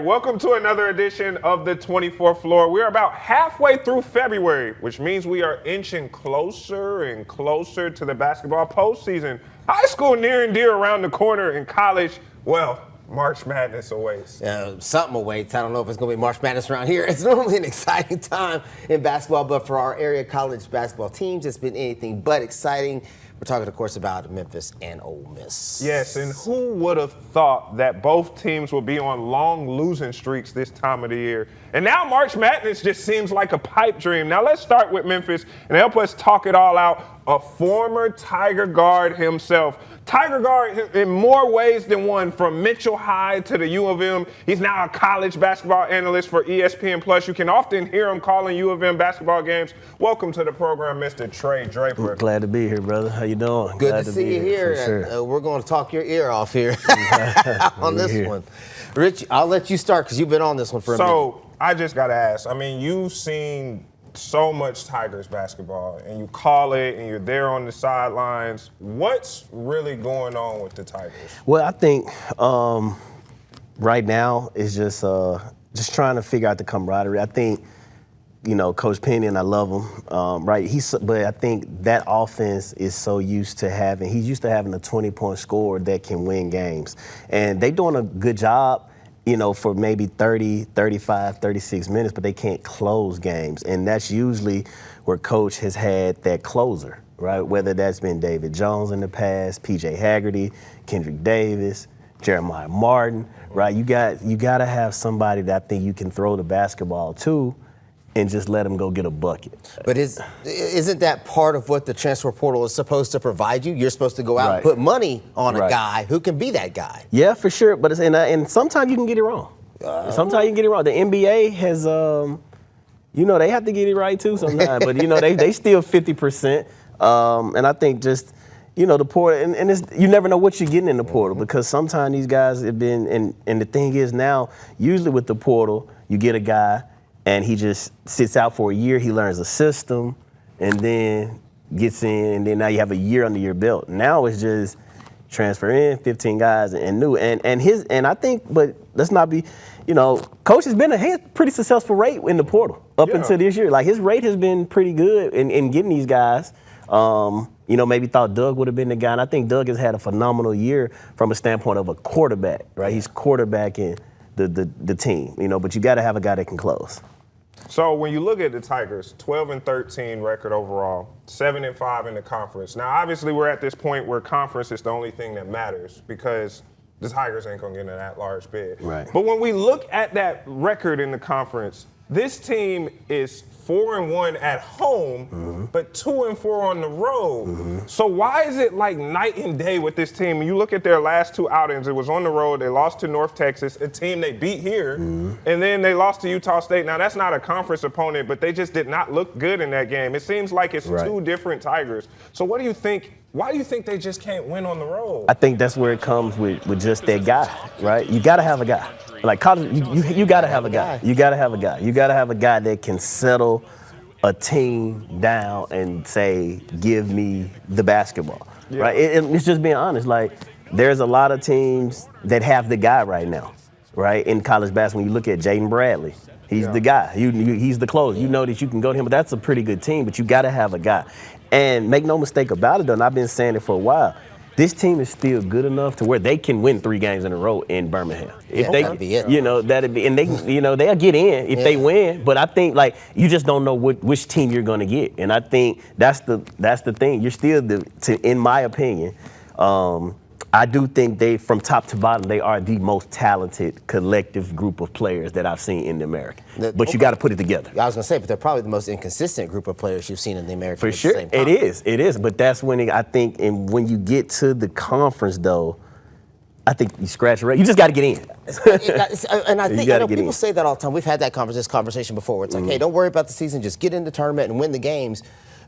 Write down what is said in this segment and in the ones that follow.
welcome to another edition of the 24th Floor. We're about halfway through February, which means we are inching closer and closer to the basketball postseason. High school near and dear around the corner, in college, well, March Madness awaits. Something awaits. I don't know if it's going to be March Madness around here. It's normally an exciting time in basketball, but for our area college basketball teams, it's been anything but exciting. We're talking, of course, about Memphis and Ole Miss. Yes, and who would have thought that both teams would be on long losing streaks this time of the year? And now March Madness just seems like a pipe dream. Now let's start with Memphis and help us talk it all out. A former Tiger guard himself. Tiger guard in more ways than one, from Mitchell High to the U of M. He's now a college basketball analyst for ESPN+. You can often hear him calling U of M basketball games. Welcome to the program, Mr. Trey Draper. Glad to be here, brother. How you doing? Good to see you here. Sure. We're going to talk your ear off here on this one. Rich, I'll let you start because you've been on this one for a minute. So I just got to ask, I mean, you've seen so much Tigers basketball, and you call it, and you're there on the sidelines. What's really going on with the Tigers? Well, I think right now is just trying to figure out the camaraderie. I think, Coach Penny, and I love him, right? But I think that offense is so used to having a 20-point scorer that can win games, and they're doing a good job. For maybe 30, 35, 36 minutes, but they can't close games. And that's usually where Coach has had that closer, right? Whether that's been David Jones in the past, P.J. Haggerty, Kendrick Davis, Jeremiah Martin, right? You got to have somebody that I think you can throw the basketball to and just let them go get a bucket. But isn't that part of what the transfer portal is supposed to provide you? You're supposed to go out and put money on a guy who can be that guy. Yeah, for sure. But and sometimes you can get it wrong. Sometimes you can get it wrong. The NBA has, they have to get it right too sometimes. But they still 50%. And I think just the portal, and it's, you never know what you're getting in the portal, because sometimes these guys have been. And the thing is now, usually with the portal, you get a guy, and he just sits out for a year. He learns a system, and then gets in, and then now you have a year under your belt. Now it's just transfer in 15 guys and new. And I think, but let's not be, Coach has been a pretty successful rate in the portal up until this year. Like, his rate has been pretty good in getting these guys. Maybe thought Doug would have been the guy, and I think Doug has had a phenomenal year from a standpoint of a quarterback, right? He's quarterbacking the team, but you got to have a guy that can close. So when you look at the Tigers, 12-13 record overall, 7-5 in the conference. Now, obviously, we're at this point where conference is the only thing that matters, because the Tigers ain't going to get in that large bid. Right. But when we look at that record in the conference, this team is 4-1 at home, but 2-4 on the road. So why is it like night and day with this team? When you look at their last two outings, it was on the road. They lost to North Texas, a team they beat here, and then they lost to Utah State. Now, that's not a conference opponent, but they just did not look good in that game. It seems like it's two different Tigers. So what do you think? Why do you think they just can't win on the road? I think that's where it comes with just that guy, right? You got to have a guy. Like college, you got to have a guy. You got to have a guy. You got to have a guy that can settle a team down and say, give me the basketball, right? It's just being honest. Like, there's a lot of teams that have the guy right now, right, in college basketball. When you look at Jaden Bradley, he's the guy. He's the closer. You know that you can go to him, but that's a pretty good team. But you got to have a guy. And make no mistake about it, though, and I've been saying it for a while, this team is still good enough to where they can win 3 games in a row in Birmingham. If that'd be it. That'd be, and they, they'll get in if they win. But I think, like, you just don't know which team you're going to get, and I think that's the thing. You're still in my opinion. I do think from top to bottom, they are the most talented collective group of players that I've seen in the American. But you got to put it together. I was going to say, but they're probably the most inconsistent group of players you've seen in the American. For sure, it is. But that's when I think, and when you get to the conference, though, I think you scratch your rate. You just got to get in. And I think people say that all the time. We've had this conversation before. It's like, hey, don't worry about the season. Just get in the tournament and win the games.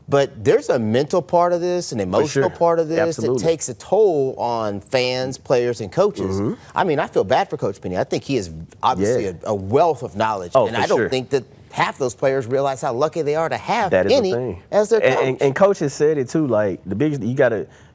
But there's a mental part of this, an emotional part of this that takes a toll on fans, players, and coaches. I mean, I feel bad for Coach Penny. I think he is obviously a wealth of knowledge. And I don't think that half those players realize how lucky they are to have Penny as their coach. And Coach has said it too, like, the biggest, you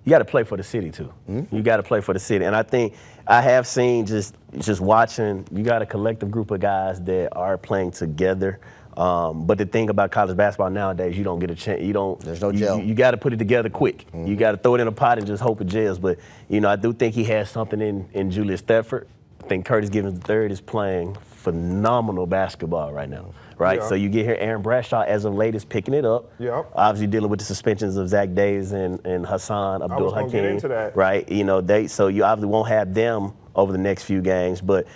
you got to play for the city too. You got to play for the city, and I think I have seen just watching. You got a collective group of guys that are playing together. But the thing about college basketball nowadays, you don't get a chance. There's no gel. You got to put it together quick. You got to throw it in a pot and just hope it gels. But I do think he has something in Julius Thetford. I think Curtis Givens III is playing phenomenal basketball right now. Right, so you get here. Aaron Bradshaw, as of late, is picking it up. Yep. Obviously dealing with the suspensions of Zach Davis and Hassan Abdul Hakim. I was gonna get into that. Right, so you obviously won't have them over the next few games, but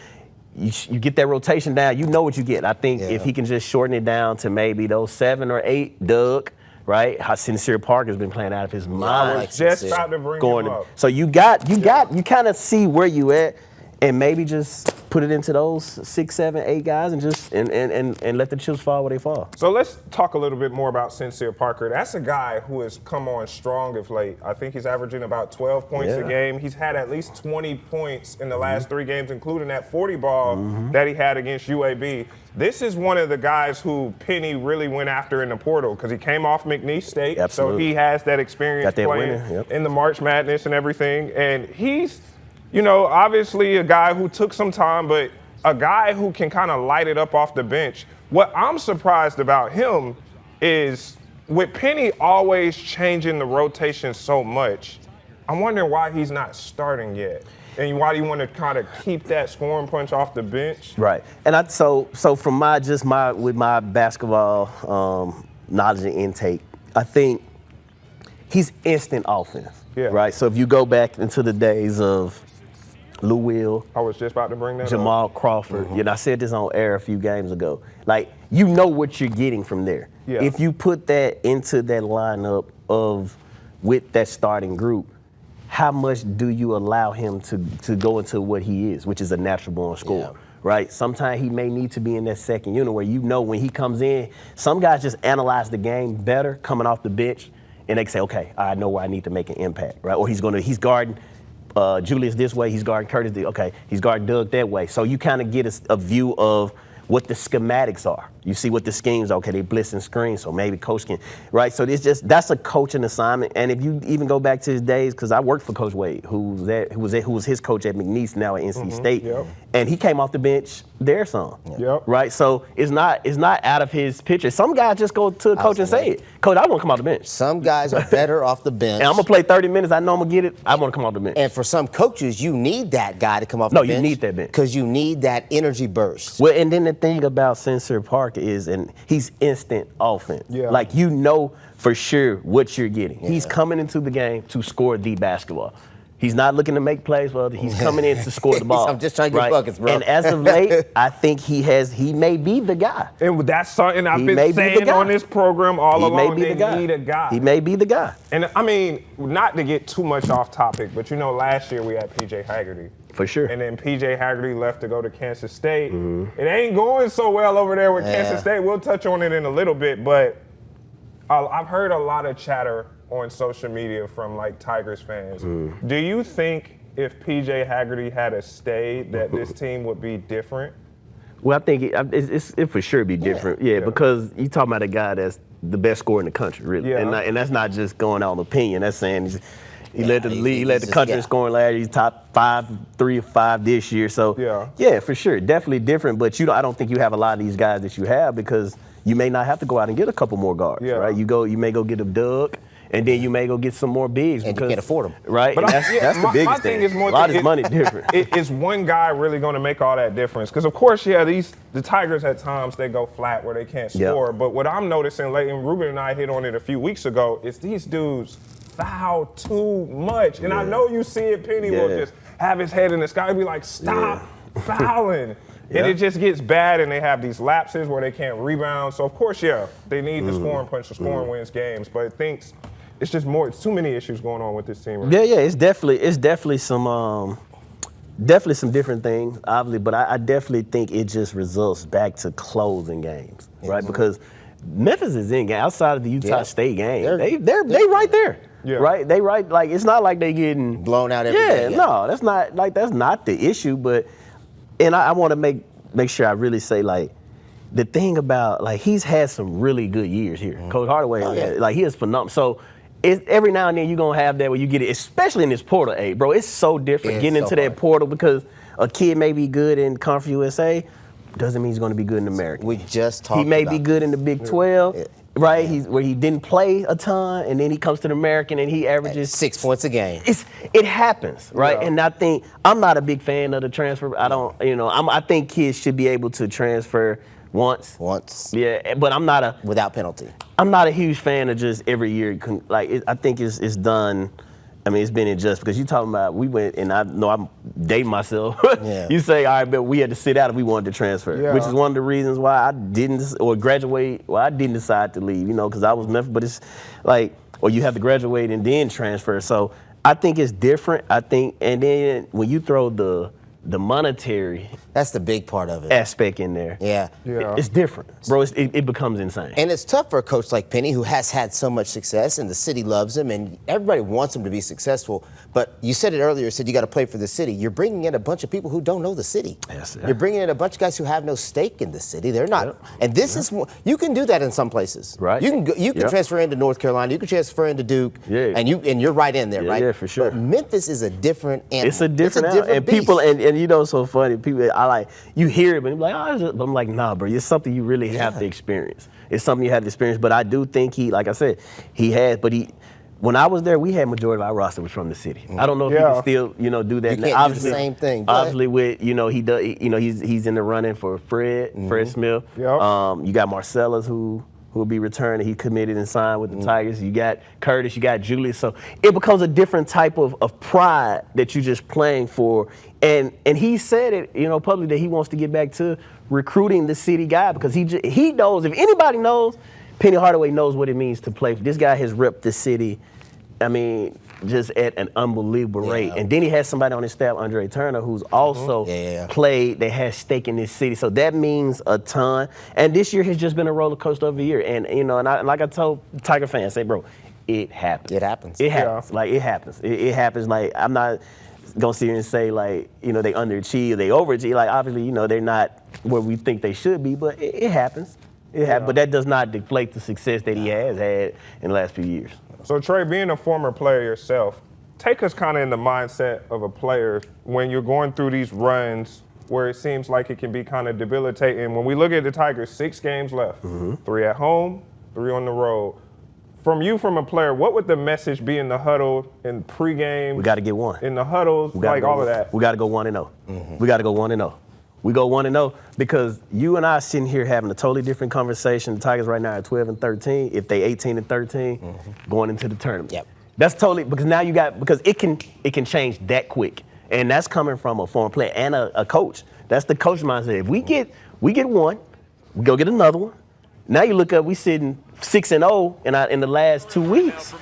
you get that rotation down. You know what you get. I think if he can just shorten it down to maybe those 7 or 8, Doug. Right, how Sincere Parker's been playing out of his mind. I was just about to bring him up. So you kind of see where you at. And maybe just put it into those 6, 7, 8 guys and just and let the chips fall where they fall. So let's talk a little bit more about Sincere Parker. That's a guy who has come on strong of late. I think he's averaging about 12 points a game. He's had at least 20 points in the last 3 games, including that 40 ball that he had against UAB. This is one of the guys who Penny really went after in the portal because he came off McNeese State. Absolutely. So he has that experience playing in the March Madness and everything. And he's obviously a guy who took some time, but a guy who can kind of light it up off the bench. What I'm surprised about him is with Penny always changing the rotation so much, I'm wondering why he's not starting yet. And why do you want to kind of keep that scoring punch off the bench? Right. And so from my basketball knowledge and intake, I think he's instant offense. Yeah. Right. So if you go back into the days of Lou Will. I was just about to bring that up. Jamal Crawford. I said this on air a few games ago. Like, you know what you're getting from there. Yeah. If you put that into that lineup with that starting group, how much do you allow him to go into what he is, which is a natural born scorer? Yeah. Right? Sometimes he may need to be in that second unit where when he comes in, some guys just analyze the game better coming off the bench, and they say, okay, I know where I need to make an impact, right? Or he's guarding Julius this way, he's guarding Curtis, he's guarding Doug that way. So you kind of get a view of what the schematics are. You see what the schemes are. Okay, they blitz and screen, so maybe coach can, right? So that's a coaching assignment. And if you even go back to his days, because I worked for Coach Wade, who was his coach at McNeese, now at NC State, and he came off the bench there some, right? So it's not out of his picture. Some guys just go to the coach and say it. Coach, I want to come off the bench. Some guys are better off the bench. And I'm gonna play 30 minutes. I know I'm gonna get it. I want to come off the bench. And for some coaches, you need that guy to come off the bench. No, you need that bench because you need that energy burst. Well, and then the thing about Sincere Parker is, and he's instant offense. Yeah. Like, for sure what you're getting. Yeah. He's coming into the game to score the basketball. He's not looking to make plays, well, he's coming in to score the ball. I'm just trying to get buckets, bro. And as of late, I think he may be the guy. And that's something I've been saying on this program all along. They need a guy. He may be the guy. And I mean, not to get too much off topic, but last year we had P.J. Haggerty. For sure. And then P.J. Haggerty left to go to Kansas State. It ain't going so well over there with Kansas State. We'll touch on it in a little bit, but I've heard a lot of chatter on social media from Tigers fans. Do you think if P.J. Haggerty had stayed that this team would be different? Well, I think it for sure be different. Yeah, because you talking about a guy that's the best scorer in the country, really. Yeah. And that's not just going out on opinion. That's saying he led the league, he led the country in scoring last year. He's top 3 or 5 this year. So yeah, for sure, definitely different. But I don't think you have a lot of these guys that you have because you may not have to go out and get a couple more guards, right? You may go get a Doug. And then you may go get some more bigs and you can't afford them, right? But that's the biggest thing. Is more a lot of money different. Is one guy really going to make all that difference? Because of course, the Tigers at times they go flat where they can't score. But what I'm noticing lately, and Ruben and I hit on it a few weeks ago, is these dudes foul too much. And I know you see it. Penny will just have his head in the sky and be like, "Stop fouling." And it just gets bad, and they have these lapses where they can't rebound. So of course, they need the scoring punch. The scoring wins games, but it's just it's too many issues going on with this team. Right? Yeah, it's definitely some different things, obviously, but I definitely think it just results back to closing games, right? Because Memphis is in game outside of the Utah State game. They're right there. Yeah. Right? They it's not like they getting blown out every day. No, that's not the issue, but I want to make sure I really say the thing about he's had some really good years here. Coach Hardaway, he is phenomenal. So every now and then you're going to have that where you get it, especially in this portal, bro. It's so different getting into that portal because a kid may be good in Conference USA, doesn't mean he's going to be good in America. We just talked about he may be good in the Big 12, right? Yeah. Where he didn't play a ton, and then he comes to the American and he averages 6 points a game. It happens, right? Yeah. And I think I'm not a big fan of the transfer. I think kids should be able to transfer once. Yeah, but I'm not without penalty. I'm not a huge fan of just every year. I think it's done. I mean, it's been unjust because you're talking about we went, and I know I'm dating myself. Yeah. You say, all right, but we had to sit out if we wanted to transfer, which is one of the reasons why I didn't, or graduate, well, I didn't decide to leave, because I was Memphis, but it's like, or you have to graduate and then transfer. So I think it's different. And then when you throw the monetary, that's the big part of it, aspect in there. Yeah. It's different, bro. It becomes insane. And it's tough for a coach like Penny, who has had so much success, and the city loves him, and everybody wants him to be successful. But you said it earlier, you got to play for the city. You're bringing in a bunch of people who don't know the city. Yes, You're bringing in a bunch of guys who have no stake in the city. They're not. Yep. And this is more, you can do that in some places. Right. You can transfer into North Carolina. You can transfer into Duke. Yeah. And you're right in there, right? Yeah, for sure. But Memphis is a different animal. It's a different beast. People, and it's so funny. People, you hear it, but I'm like, but I'm like, nah, bro. It's something you really have to experience. It's something you have to experience. But I do think like I said, he has. But when I was there, we had majority of our roster was from the city. I don't know if he can still, do that. You can't do the same thing. Obviously, with he does. He's in the running for Fred Smith. Yep. You got Marcellus who will be returning. He committed and signed with the Tigers. You got Curtis. You got Julius. So it becomes a different type of pride that you're just playing for. And he said it, publicly, that he wants to get back to recruiting the city guy because he knows, if anybody knows, Penny Hardaway knows what it means to play. This guy has repped the city, just at an unbelievable rate. And then he has somebody on his staff, Andre Turner, who's also played, that has stake in this city. So that means a ton. And this year has just been a roller coaster of a year. And, like I told Tiger fans, say, bro, it happens. It happens. It happens. Like, it happens. It happens. Like, I'm not gonna sit here and say, like, they underachieve, they overachieve. Like, obviously, they're not where we think they should be, but it happens. It happens. But that does not deflate the success that he has had in the last few years. So, Trey, being a former player yourself, take us kind of in the mindset of a player when you're going through these runs where it seems like it can be kind of debilitating. When we look at the Tigers, 6 games left, 3 at home, 3 on the road. From a player, what would the message be in the huddle, in pregame? We got to get one. In the huddles, like all of that. We got to go 1-0. We got to go 1-0. We go 1-0 because you and I are sitting here having a totally different conversation. The Tigers right now are 12-13. If they 18-13, going into the tournament. Yep. That's totally, because now because it can change that quick. And that's coming from a former player and a coach. That's the coach mindset. If we get one, we go get another one. Now you look up, we sitting 6-0 in the last 2 weeks.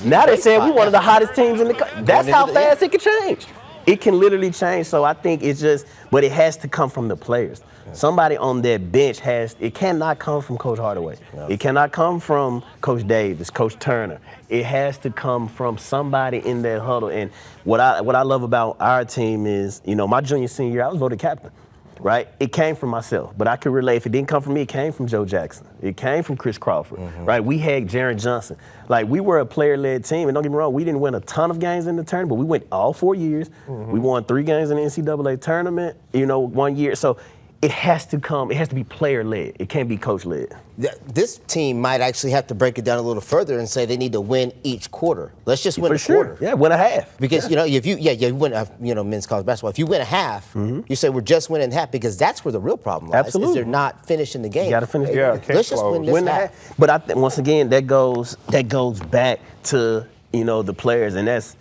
Now they're saying we one of the hottest teams in the country. That's how fast it can change. It can literally change. So I think but it has to come from the players. Somebody on that bench it cannot come from Coach Hardaway. No. It cannot come from Coach Davis, Coach Turner. It has to come from somebody in that huddle. And what I love about our team is, my senior year, I was voted captain. Right? It came from myself, but I could relate. If it didn't come from me, it came from Joe Jackson. It came from Chris Crawford, right? We had Jaron Johnson. Like, we were a player-led team, and don't get me wrong, we didn't win a ton of games in the tournament, but we went all 4 years. We won 3 games in the NCAA tournament, 1 year. So it has to be player-led. It can't be coach-led. This team might actually have to break it down a little further and say they need to win each quarter. Let's just win a quarter. Yeah, win a half. Because, if you win, men's college basketball. If you win a half, you say we're just winning half, because that's where the real problem lies. Absolutely. Is they're not finishing the game. You got to finish. Let's just win this half. But once again, that goes back to, the players, and that's,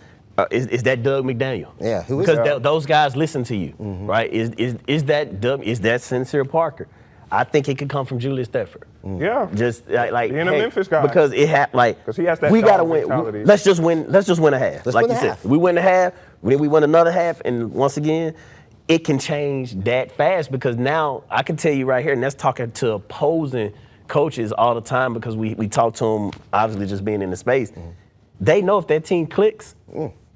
is that Doug McDaniel? Yeah, who is because those guys listen to you, right? Is that Doug? Is that Sincere Parker? I think it could come from Julius Thetford. Yeah, just like being a Memphis guy, because because he has that. We gotta win. Mentality. Let's just win a half. Like you said, we win a half. Then we win another half, and once again, it can change that fast. Because now I can tell you right here, and that's talking to opposing coaches all the time, because we talk to them, obviously just being in the space. They know if that team clicks.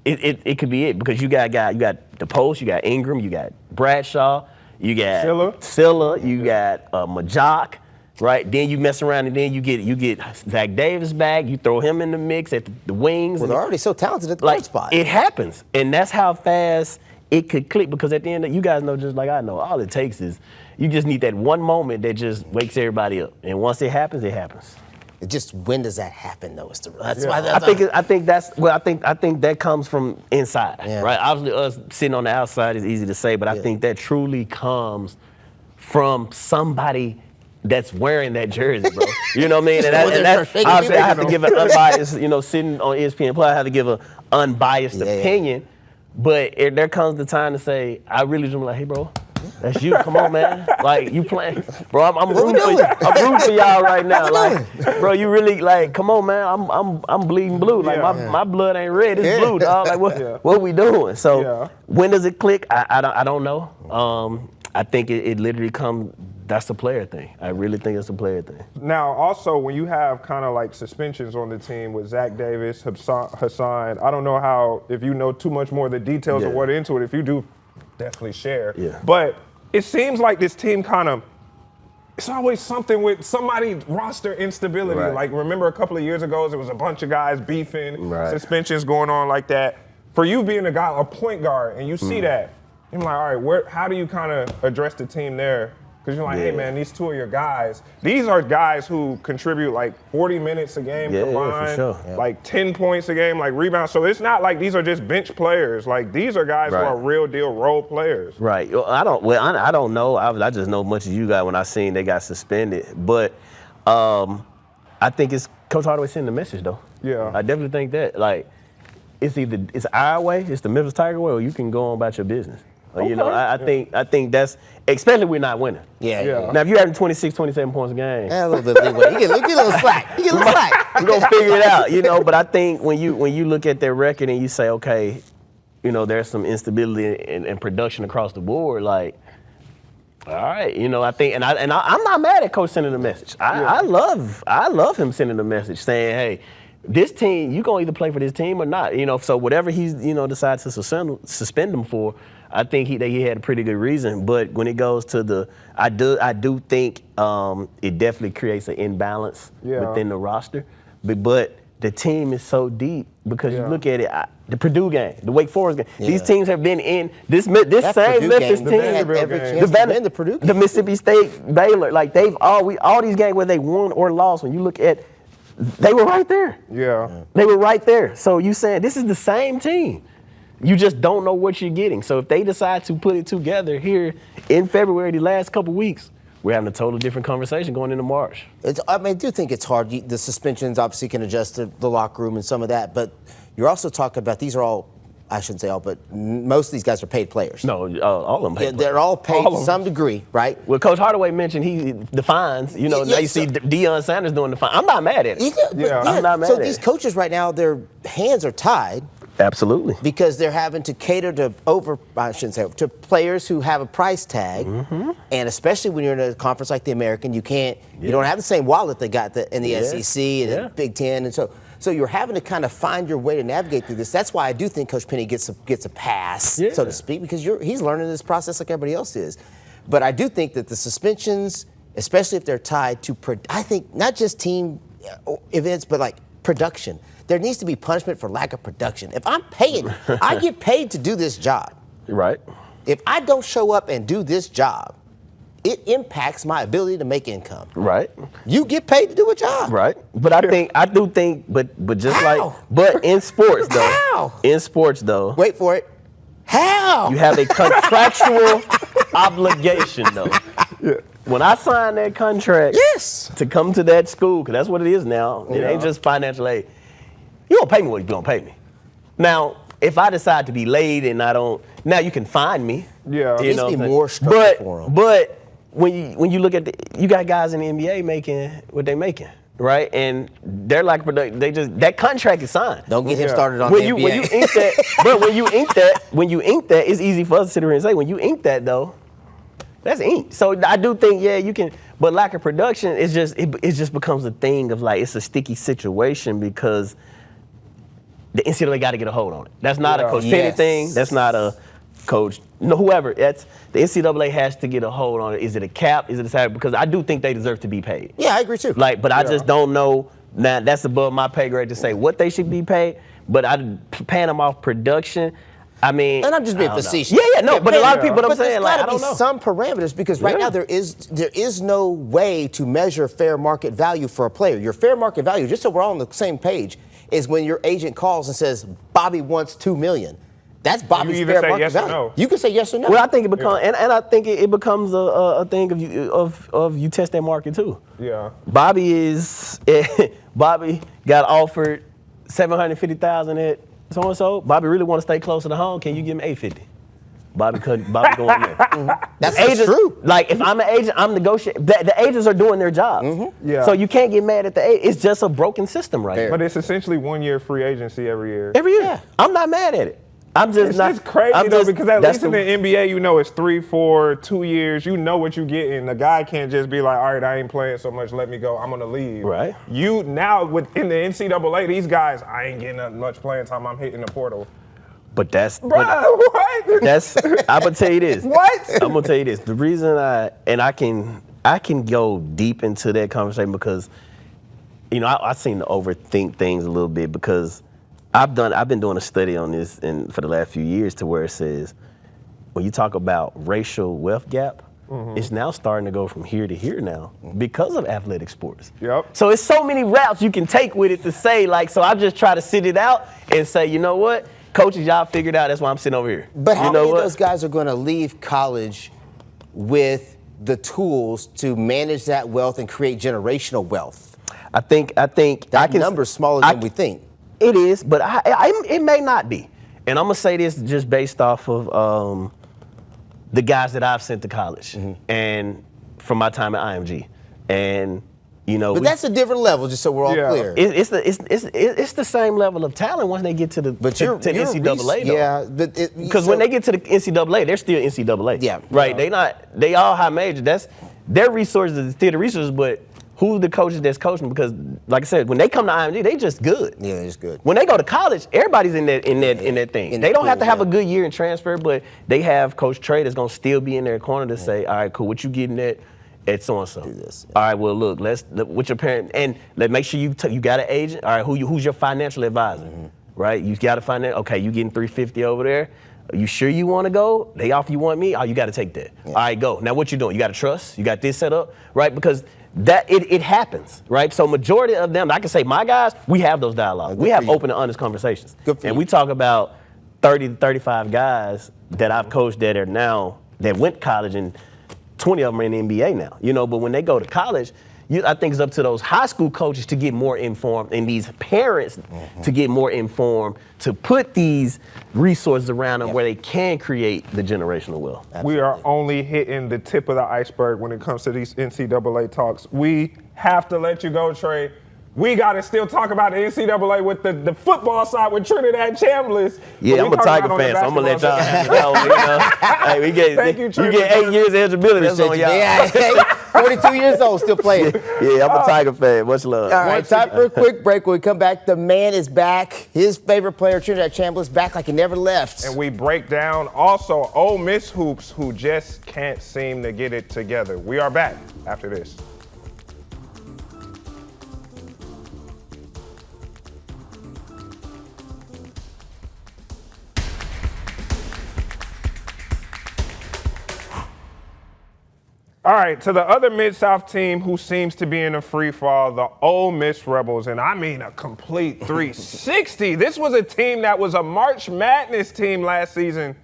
It could be it, because you got the Post, you got Ingram, you got Bradshaw, you got Silla, you got Majok, right? Then you mess around and then you get Zach Davis back. You throw him in the mix at the wings. Well, they're already so talented at the right spot. It happens, and that's how fast it could click. Because at the end, you guys know just like I know, all it takes is you just need that one moment that just wakes everybody up, and once it happens, it happens. It just when does that happen though? I think that comes from inside, right? Obviously, us sitting on the outside is easy to say, but I think that truly comes from somebody that's wearing that jersey, bro. You know what I mean? And obviously, I have to give an unbiased, sitting on ESPN Plus, I have to give an unbiased opinion. But there comes the time to say, I really just be like, hey, bro. That's you. Come on, man. Like, you playing. Bro, I'm rooting for you. I'm rooting for y'all right now. Like, bro, you really, like, come on, man. I'm bleeding blue. Like, my blood ain't red. It's blue, dog. Like, what we doing? So, when does it click? I don't know. I think it literally comes, that's the player thing. I really think it's a player thing. Now, also, when you have kind of like suspensions on the team with Zach Davis, Hassan, I don't know if you know too much more of the details of what into it. If you do, definitely share. Yeah. But it seems like this team it's always something with somebody roster instability. Right. Like, remember a couple of years ago, there was a bunch of guys beefing, suspensions going on like that. For you being a point guard, and you see that, you're like, all right, how do you kind of address the team there? Because you're like, hey, man, these two are your guys. These are guys who contribute like 40 minutes a game combined, for sure. like 10 points a game, like rebounds. So it's not like these are just bench players. Like, these are guys who are real deal role players. Right. I don't know. I just know much as you got when I seen they got suspended. But I think it's Coach Hardaway sending the message, though. Yeah. I definitely think that. Like, it's our way, it's the Memphis Tiger way, or you can go on about your business. I think that's, especially we're not winning. Yeah. Now, if you're having 26, 27 points a game. A little bit leeway. You get a little slack. We're going to figure it out, But I think when you look at their record and you say, okay, there's some instability and production across the board, like, all right, I think, and I'm not mad at Coach sending a message. I love him sending a message saying, hey, this team, you're going to either play for this team or not. So whatever he's, decides to suspend them for, I think he had a pretty good reason. But when it goes to I do think it definitely creates an imbalance within the roster. But the team is so deep because you look at it, the Purdue game, the Wake Forest game. These teams have been in this same Memphis team, the Mississippi State, Baylor. Like all these games where they won or lost. When you look at, they were right there. Yeah. They were right there. So you saying this is the same team. You just don't know what you're getting. So if they decide to put it together here in February, the last couple weeks, we're having a totally different conversation going into March. I do think it's hard. The suspensions obviously can adjust to the locker room and some of that, but you're also talking about these are all, I shouldn't say all, but most of these guys are paid players. No, all of them paid. They're all paid to some degree, right? Well, Coach Hardaway mentioned the fines. Now you see Deion Sanders doing the fine. I'm not mad at it. I'm not mad at it. So these coaches right now, their hands are tied. Absolutely. Because they're having to cater to to players who have a price tag, and especially when you're in a conference like the American, you don't have the same wallet they got in the SEC and the Big Ten, and so you're having to kind of find your way to navigate through this. That's why I do think Coach Penny gets a pass, so to speak, because he's learning this process like everybody else is. But I do think that the suspensions, especially if they're tied to, I think not just team events, but like production. There needs to be punishment for lack of production. If I'm paying, I get paid to do this job. Right. If I don't show up and do this job, it impacts my ability to make income. Right. You get paid to do a job. Right. But I do think, but just but in sports though. Wait for it. How? You have a contractual obligation though. Yeah. When I signed that contract to come to that school, because that's what it is now, it ain't just financial aid. You don't pay me what you don't pay me. Now, if I decide to be late and I don't, now you can fine me. Yeah. There needs to be more structure for them. But when you look at you got guys in the NBA making what they making, right? And they're like, that contract is signed. Don't get him started on the NBA. When you ink that, but when you ink that, it's easy for us to sit here and say, when you ink that though, that's ink. So I do think, you can, but lack of production, it just becomes a thing of like, it's a sticky situation because the NCAA got to get a hold on it. That's not a Coach Penny thing. That's not a coach, whoever. That's the NCAA has to get a hold on it. Is it a cap? Is it a salary? Because I do think they deserve to be paid. Yeah, I agree too. But I just don't know. Now that's above my pay grade to say what they should be paid. But I paying them off production. I mean, and I'm just being facetious. But a lot of people. But I'm saying, like, I don't know. There's some parameters because right now there is no way to measure fair market value for a player. Your fair market value, just so we're all on the same page, is when your agent calls and says Bobby wants $2 million. That's Bobby's fair market yes value. No. You can say yes or no. Well, I think it becomes, and I think it becomes a thing of you test that market too. Yeah. Bobby got offered $750,000 at so and so. Bobby really want to stay closer to home. Can you give him $850? Bobby going there. That's true. Like if I'm an agent, I'm negotiating. The agents are doing their job. Yeah. So you can't get mad at the agent. It's just a broken system right now. But it's essentially 1 year free agency every year. Every year. Yeah. I'm not mad at it. It's just crazy though, because at least in the NBA, you know it's 3, 4, 2 years. You know what you get, and the guy can't just be like, all right, I ain't playing so much, let me go, I'm gonna leave. Right. You now within the NCAA, these guys, I ain't getting that much playing time. I'm hitting the portal. But that's what? I'm gonna tell you this. What? I'm gonna tell you this. The reason I can go deep into that conversation because, I seem to overthink things a little bit because I've been doing a study on this for the last few years to where it says when you talk about racial wealth gap, it's now starting to go from here to here now because of athletic sports. Yep. So it's so many routes you can take with it to say so I just try to sit it out and say, you know what, coaches, y'all figured out. That's why I'm sitting over here. But how many of those guys are going to leave college with the tools to manage that wealth and create generational wealth? I think that number's smaller than we think. It is, but it may not be. And I'm going to say this just based off of the guys that I've sent to college and from my time at IMG. And, But that's a different level, just so we're all clear. It's the same level of talent once they get to the NCAA, though. Yeah. Because when they get to the NCAA, they're still NCAA. Yeah. Right? They all high major. That's their resources is still the resources, but who's the coaches that's coaching? Because, like I said, when they come to IMG, they just good. Yeah, they're just good. When they go to college, everybody's in that thing. They don't have to have a good year in transfer, but they have Coach Trey that's gonna still be in their corner to say, all right, cool, what you getting at so and so? Do this. All right, well, look, with your parent, and make sure you got an agent. All right, who's your financial advisor? Right, you got a financial. Okay, you getting $350 over there. Are you sure you want to go? They offer you $1 million. Oh, you got to take that. Yeah. All right, go. Now, what you doing? You got to trust. You got this set up, right? Because it happens, right? So majority of them, I can say my guys, we have those dialogues. We have open and honest conversations. And we talk about 30 to 35 guys that I've coached that went to college, and 20 of them are in the NBA now. But when they go to college, I think it's up to those high school coaches to get more informed and these parents to get more informed to put these resources around them where they can create the generational wealth. Absolutely. We are only hitting the tip of the iceberg when it comes to these NCAA talks. We have to let you go, Trey. We got to still talk about the NCAA with the football side with Trinidad Chambliss. Yeah, I'm a Tiger fan, so I'm going to let y'all have it. Hey, Thank you, Trey. You get 8 years of eligibility. That's on y'all. Yeah, 42 years old, still playing. Yeah, I'm a Tiger fan. Much love. All right, time for a quick break. When we come back, the man is back. His favorite player, Trinidad Chambliss, back like he never left. And we break down also Ole Miss hoops who just can't seem to get it together. We are back after this. All right, to the other Mid-South team who seems to be in a free fall, the Ole Miss Rebels, and I mean a complete 360. This was a team that was a March Madness team last season.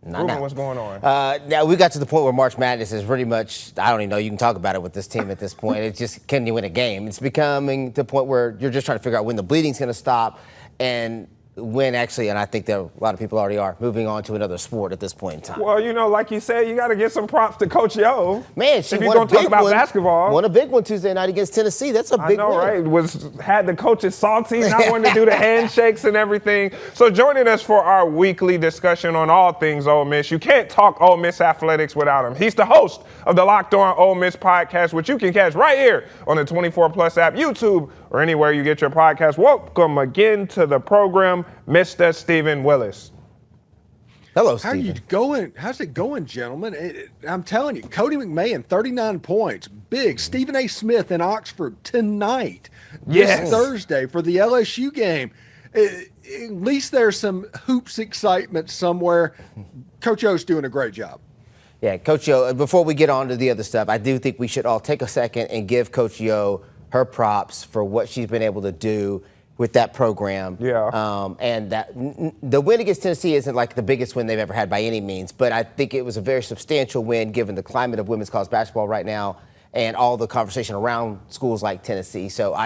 Ruben, what's going on? Now we got to the point where March Madness is pretty much, I don't even know, you can talk about it with this team at this point. It's just, can you win a game? It's becoming the point where you're just trying to figure out when the bleeding's going to stop and when actually, and I think that a lot of people already are, moving on to another sport at this point in time. Well, like you said, you got to give some props to Coach Yo. Man, she if you're going to talk about basketball. Won a big one Tuesday night against Tennessee. That's a big win. I know, win. right? Had the coaches salty, not wanting to do the handshakes and everything. So joining us for our weekly discussion on all things Ole Miss, you can't talk Ole Miss athletics without him. He's the host of the Locked On Ole Miss podcast, which you can catch right here on the 24 Plus app, YouTube, or anywhere you get your podcast. Welcome again to the program, Mr. Stephen Willis. Hello, How are you Stephen. going? How's it going, gentlemen? I'm telling you, Cody McMahon, 39 points. Big. Stephen A. Smith in Oxford tonight. This Thursday for the LSU game. At least there's some hoops excitement somewhere. Coach O's doing a great job. Yeah, Coach Yo, before we get on to the other stuff, I do think we should all take a second and give Coach Yo her props for what she's been able to do with that program. Yeah. And that the win against Tennessee isn't like the biggest win they've ever had by any means, but I think it was a very substantial win given the climate of women's college basketball right now and all the conversation around schools like Tennessee. So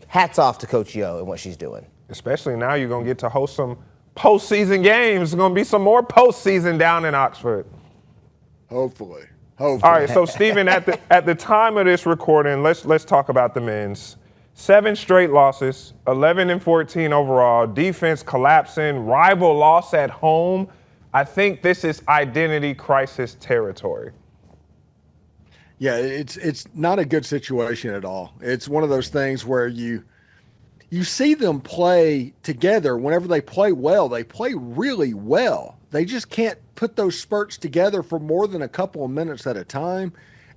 hats off to Coach Yo and what she's doing. Especially now you're going to get to host some postseason games. There's going to be some more postseason down in Oxford. Hopefully. All right, so Stephen, at the time of this recording, let's talk about the men's. 7 straight losses, 11-14 overall, defense collapsing, rival loss at home. I think this is identity crisis territory. Yeah, it's not a good situation at all. It's one of those things where you see them play together. Whenever they play well, they play really well. They just can't put those spurts together for more than a couple of minutes at a time.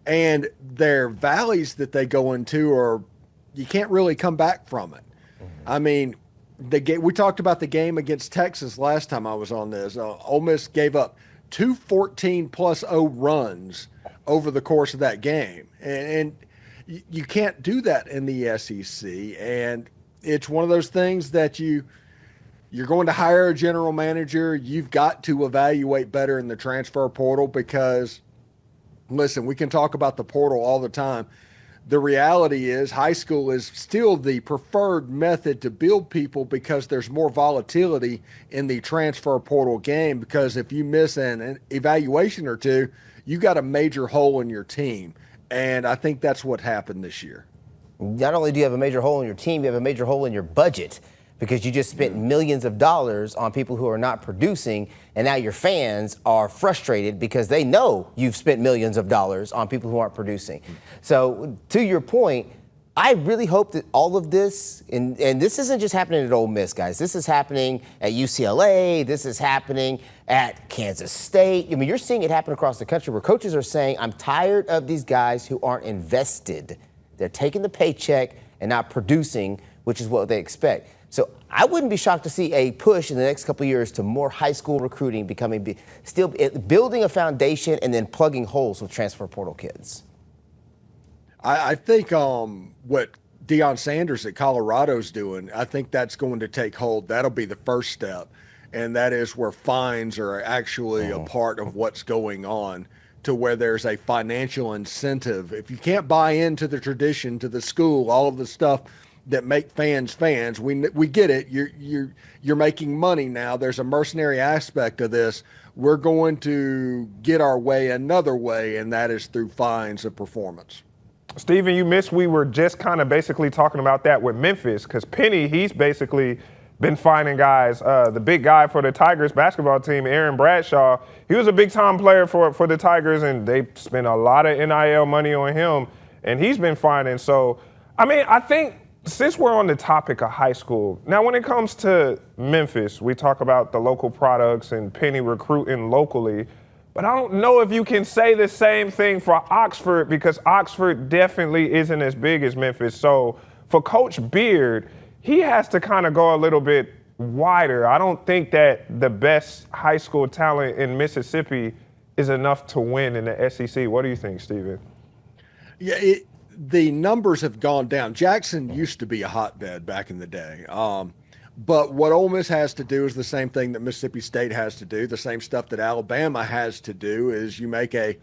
And their valleys that they go into are, you can't really come back from it. I mean, we talked about the game against Texas last time I was on this. Ole Miss gave up 2 14+0 runs over the course of that game. And you can't do that in the SEC. And it's one of those things that you're going to hire a general manager. You've got to evaluate better in the transfer portal because, listen, we can talk about the portal all the time. The reality is high school is still the preferred method to build people because there's more volatility in the transfer portal game because if you miss an evaluation or two, you got a major hole in your team. And I think that's what happened this year. Not only do you have a major hole in your team, you have a major hole in your budget because you just spent millions of dollars on people who are not producing, and now your fans are frustrated because they know you've spent millions of dollars on people who aren't producing. So to your point, I really hope that all of this, and this isn't just happening at Ole Miss, guys. This is happening at UCLA. This is happening at Kansas State. I mean, you're seeing it happen across the country where coaches are saying, I'm tired of these guys who aren't invested. They're taking the paycheck and not producing, which is what they expect. So I wouldn't be shocked to see a push in the next couple of years to more high school recruiting, still building a foundation and then plugging holes with transfer portal kids. I think what Deion Sanders at Colorado's doing, I think that's going to take hold. That'll be the first step, and that is where fines are actually a part of what's going on, to where there's a financial incentive. If you can't buy into the tradition, to the school, all of the stuff that make fans, we get it. You're making money now. There's a mercenary aspect of this. We're going to get our way another way, and that is through fines of performance. Stephen, you missed we were just kind of basically talking about that with Memphis because Penny, he's basically been finding guys. The big guy for the Tigers basketball team, Aaron Bradshaw, he was a big-time player for the Tigers, and they spent a lot of NIL money on him, and he's been finding. So, I mean, I think since we're on the topic of high school, now when it comes to Memphis, we talk about the local products and Penny recruiting locally, but I don't know if you can say the same thing for Oxford because Oxford definitely isn't as big as Memphis. So for Coach Beard, he has to kind of go a little bit wider. I don't think that the best high school talent in Mississippi is enough to win in the SEC. What do you think, Stephen? Yeah, the numbers have gone down. Jackson used to be a hotbed back in the day. But what Ole Miss has to do is the same thing that Mississippi State has to do. The same stuff that Alabama has to do is you make a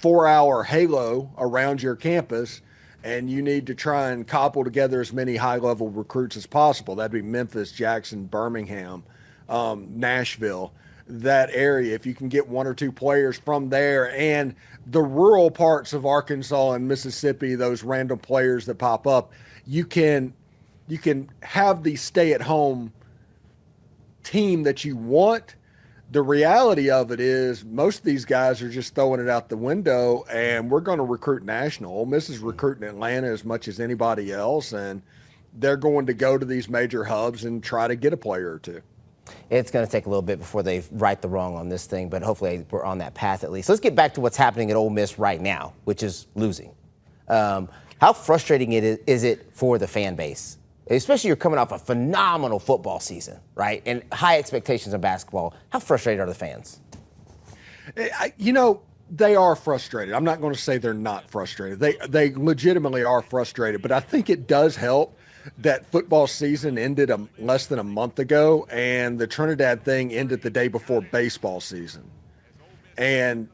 4-hour halo around your campus, and you need to try and cobble together as many high-level recruits as possible. That'd be Memphis, Jackson, Birmingham, Nashville, that area. If you can get 1 or 2 players from there and the rural parts of Arkansas and Mississippi, those random players that pop up, you can have the stay-at-home team that you want. The reality of it is most of these guys are just throwing it out the window, and we're going to recruit national. Ole Miss is recruiting Atlanta as much as anybody else, and they're going to go to these major hubs and try to get a player or two. It's going to take a little bit before they right the wrong on this thing, but hopefully we're on that path at least. Let's get back to what's happening at Ole Miss right now, which is losing. How frustrating is it for the fan base? Especially you're coming off a phenomenal football season, right? And high expectations in basketball. How frustrated are the fans? They are frustrated. I'm not going to say they're not frustrated. They legitimately are frustrated, but I think it does help that football season ended less than a month ago, and the Trinidad thing ended the day before baseball season. And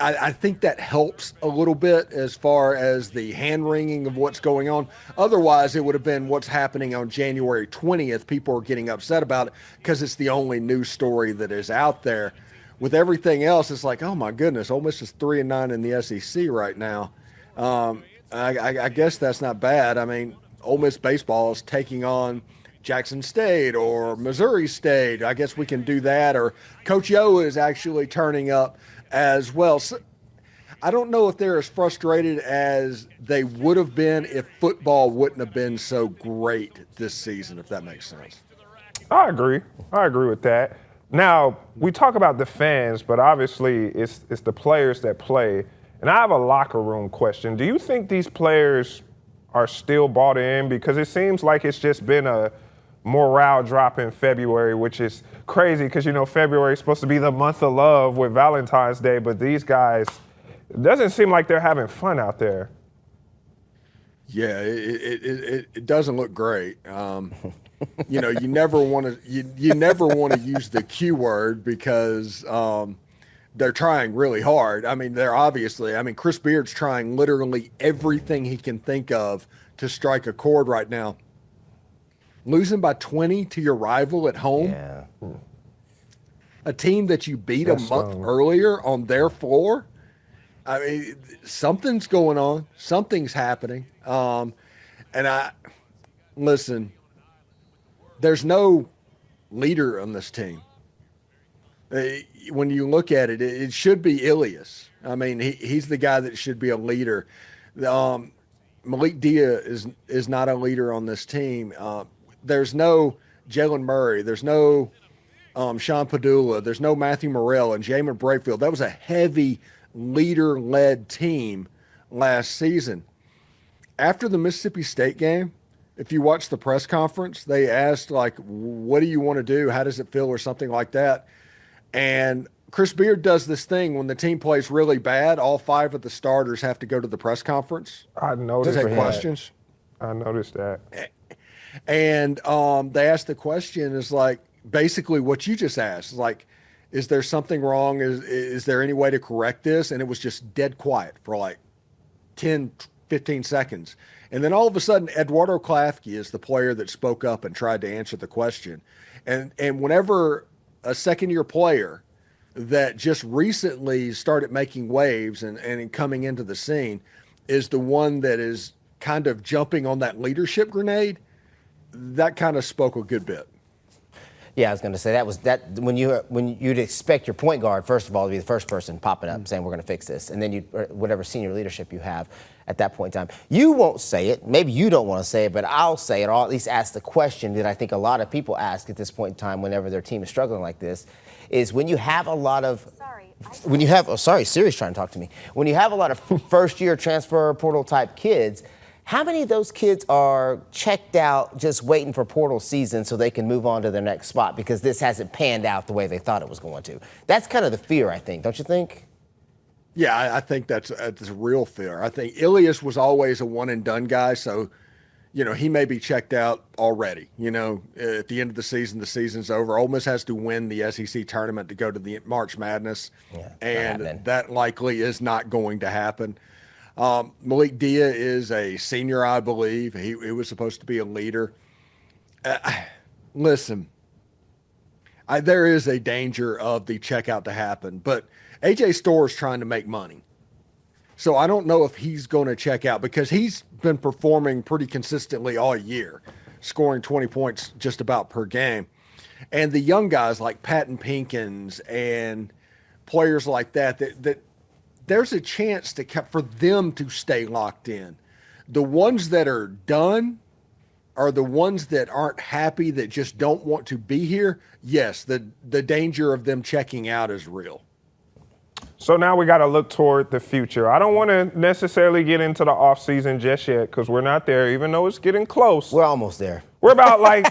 I think that helps a little bit as far as the hand-wringing of what's going on. Otherwise, it would have been what's happening on January 20th. People are getting upset about it because it's the only news story that is out there. With everything else, it's like, oh, my goodness, Ole Miss is 3-9 in the SEC right now. I guess that's not bad. I mean, Ole Miss baseball is taking on Jackson State or Missouri State. I guess we can do that. Or Coach Yo is actually turning up as well. So I don't know if they're as frustrated as they would have been if football wouldn't have been so great this season, if that makes sense. I agree with that. Now, we talk about the fans, but obviously it's the players that play. And I have a locker room question. Do you think these players are still bought in? Because it seems like it's just been a morale drop in February, which is crazy because, February is supposed to be the month of love with Valentine's Day, but these guys, it doesn't seem like they're having fun out there. Yeah, it doesn't look great. You never want to you never want to use the Q word because they're trying really hard. I mean, Chris Beard's trying literally everything he can think of to strike a chord right now. Losing by 20 to your rival at home, a team that you beat a month earlier on their floor. I mean, something's going on. Something's happening. Listen, there's no leader on this team. When you look at it, it should be Ilias. I mean, he's the guy that should be a leader. Malik Dia is not a leader on this team. There's no Jalen Murray. There's no Sean Padula. There's no Matthew Morrell and Jamin Brayfield. That was a heavy leader-led team last season. After the Mississippi State game, if you watch the press conference, they asked, what do you want to do? How does it feel? Or something like that. And Chris Beard does this thing when the team plays really bad, all 5 of the starters have to go to the press conference. I noticed to take questions. I noticed that. And they asked the question is basically what you just asked. Is there something wrong? Is there any way to correct this? And it was just dead quiet for 10, 15 seconds. And then all of a sudden, Eduardo Klafke is the player that spoke up and tried to answer the question. And whenever a second-year player that just recently started making waves and coming into the scene is the one that is kind of jumping on that leadership grenade, that kind of spoke a good bit. Yeah, I was going to say that when you'd expect your point guard, first of all, to be the first person popping up saying we're going to fix this, and then whatever senior leadership you have at that point in time. You won't say it, maybe you don't want to say it, but I'll say it, or I'll at least ask the question that I think a lot of people ask at this point in time whenever their team is struggling like this, is when you have a lot of Siri's trying to talk to me. When you have a lot of first-year transfer portal type kids, how many of those kids are checked out just waiting for portal season so they can move on to their next spot because this hasn't panned out the way they thought it was going to? That's kind of the fear, I think, don't you think? Yeah, I think that's a real fear. I think Ilias was always a one-and-done guy, so, he may be checked out already. At the end of the season's over. Ole Miss has to win the SEC tournament to go to the March Madness, and that likely is not going to happen. Malik Dia is a senior, I believe. He was supposed to be a leader. Listen, there is a danger of the checkout to happen, but AJ Storr's trying to make money. So I don't know if he's going to check out because he's been performing pretty consistently all year, scoring 20 points just about per game. And the young guys like Patton Pinkins and players like that there's a chance for them to stay locked in. The ones that are done are the ones that aren't happy, that just don't want to be here, yes, the danger of them checking out is real. So now we got to look toward the future. I don't want to necessarily get into the offseason just yet because we're not there, even though it's getting close. We're almost there. We're about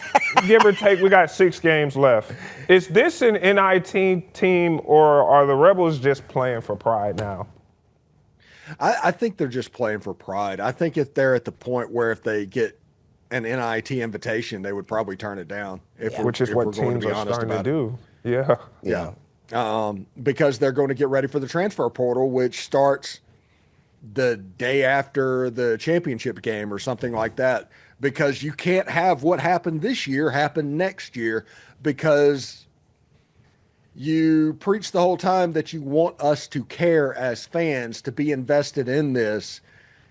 give or take, we got 6 games left. Is this an NIT team or are the Rebels just playing for pride now? I think they're just playing for pride. I think if they're at the point where if they get an NIT invitation, they would probably turn it down. Which is what teams are starting to do. Yeah. Because they're going to get ready for the transfer portal, which starts the day after the championship game or something like that. Because you can't have what happened this year happen next year, because you preach the whole time that you want us to care as fans, to be invested in this.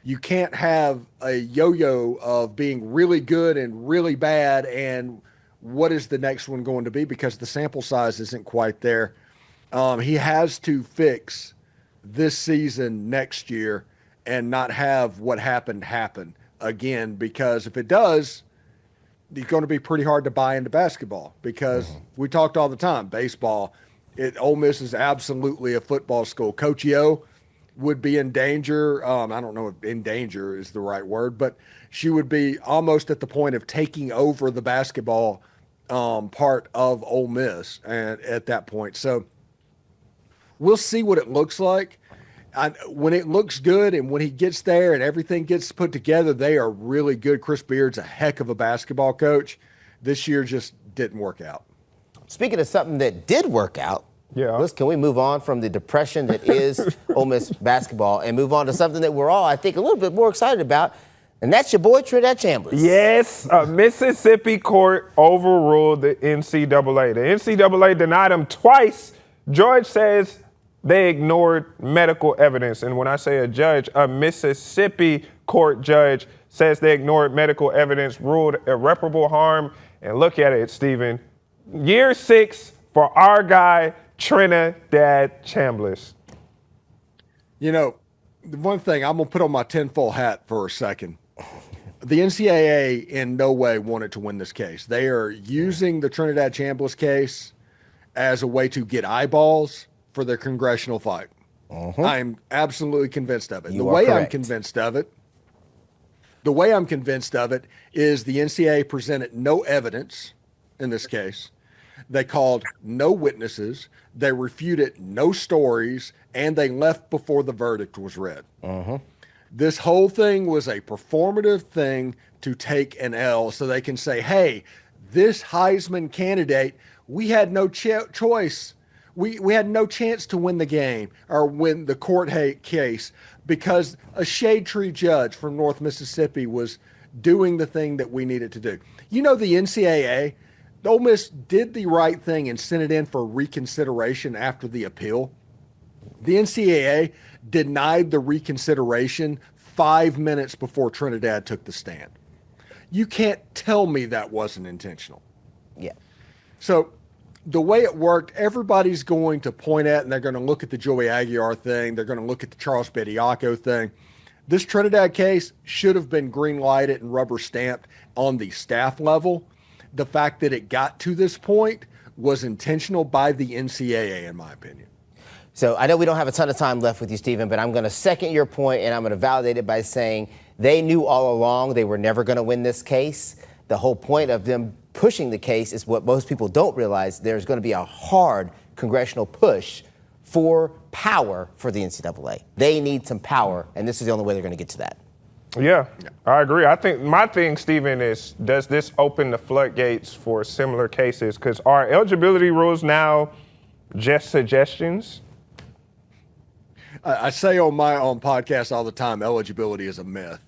You can't have a yo-yo of being really good and really bad, and what is the next one going to be, because the sample size isn't quite there. He has to fix this season next year and not have what happened happen again, because if it does, it's going to be pretty hard to buy into basketball, because we talked all the time, baseball, Ole Miss is absolutely a football school. Coach Yo would be in danger. I don't know if in danger is the right word, but she would be almost at the point of taking over the basketball part of Ole Miss and at that point. So we'll see what it looks like. When it looks good and when he gets there and everything gets put together, they are really good. Chris Beard's a heck of a basketball coach. This year just didn't work out. Speaking of something that did work out, can we move on from the depression that is Ole Miss basketball and move on to something that we're all, I think, a little bit more excited about, and that's your boy Trinidad Chambliss. Yes, a Mississippi court overruled the NCAA. The NCAA denied him twice. George says they ignored medical evidence. And when I say a judge, a Mississippi court judge says they ignored medical evidence, ruled irreparable harm. And look at it, Stephen. Year 6 for our guy, Trinidad Chambliss. You know, the one thing I'm going to put on my tinfoil hat for a second. The NCAA in no way wanted to win this case. They are using the Trinidad Chambliss case as a way to get eyeballs for their congressional fight. I'm absolutely convinced of it. The way I'm convinced of it is the NCAA presented no evidence in this case. They called no witnesses. They refuted no stories, and they left before the verdict was read. This whole thing was a performative thing to take an L so they can say, hey, this Heisman candidate, we had no choice. We had no chance to win the game or win the court case because a shade tree judge from North Mississippi was doing the thing that we needed to do. You know, the NCAA, Ole Miss did the right thing and sent it in for reconsideration after the appeal. The NCAA denied the reconsideration 5 minutes before Trinidad took the stand. You can't tell me that wasn't intentional. Yeah. So the way it worked, everybody's going to point at, and they're going to look at the Joey Aguiar thing. They're going to look at the Charles Bediako thing. This Trinidad case should have been green lighted and rubber stamped on the staff level. The fact that it got to this point was intentional by the NCAA, in my opinion. So I know we don't have a ton of time left with you, Stephen, but I'm going to second your point, and I'm going to validate it by saying they knew all along they were never going to win this case. The whole point of them pushing the case is what most people don't realize. There's going to be a hard congressional push for power for the NCAA. They need some power, and this is the only way they're going to get to that. Yeah, I agree. I think my thing, Stephen, is does this open the floodgates for similar cases? Because are eligibility rules now just suggestions? I say on my own podcast all the time, eligibility is a myth.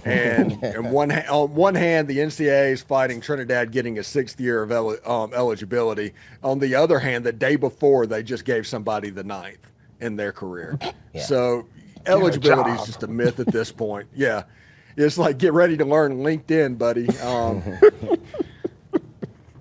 And on one hand, the NCAA is fighting Trinidad getting a 6th year of eligibility. On the other hand, the day before, they just gave somebody the 9th in their career. Yeah. So eligibility is just a myth at this point. Yeah. It's like, get ready to learn LinkedIn, buddy.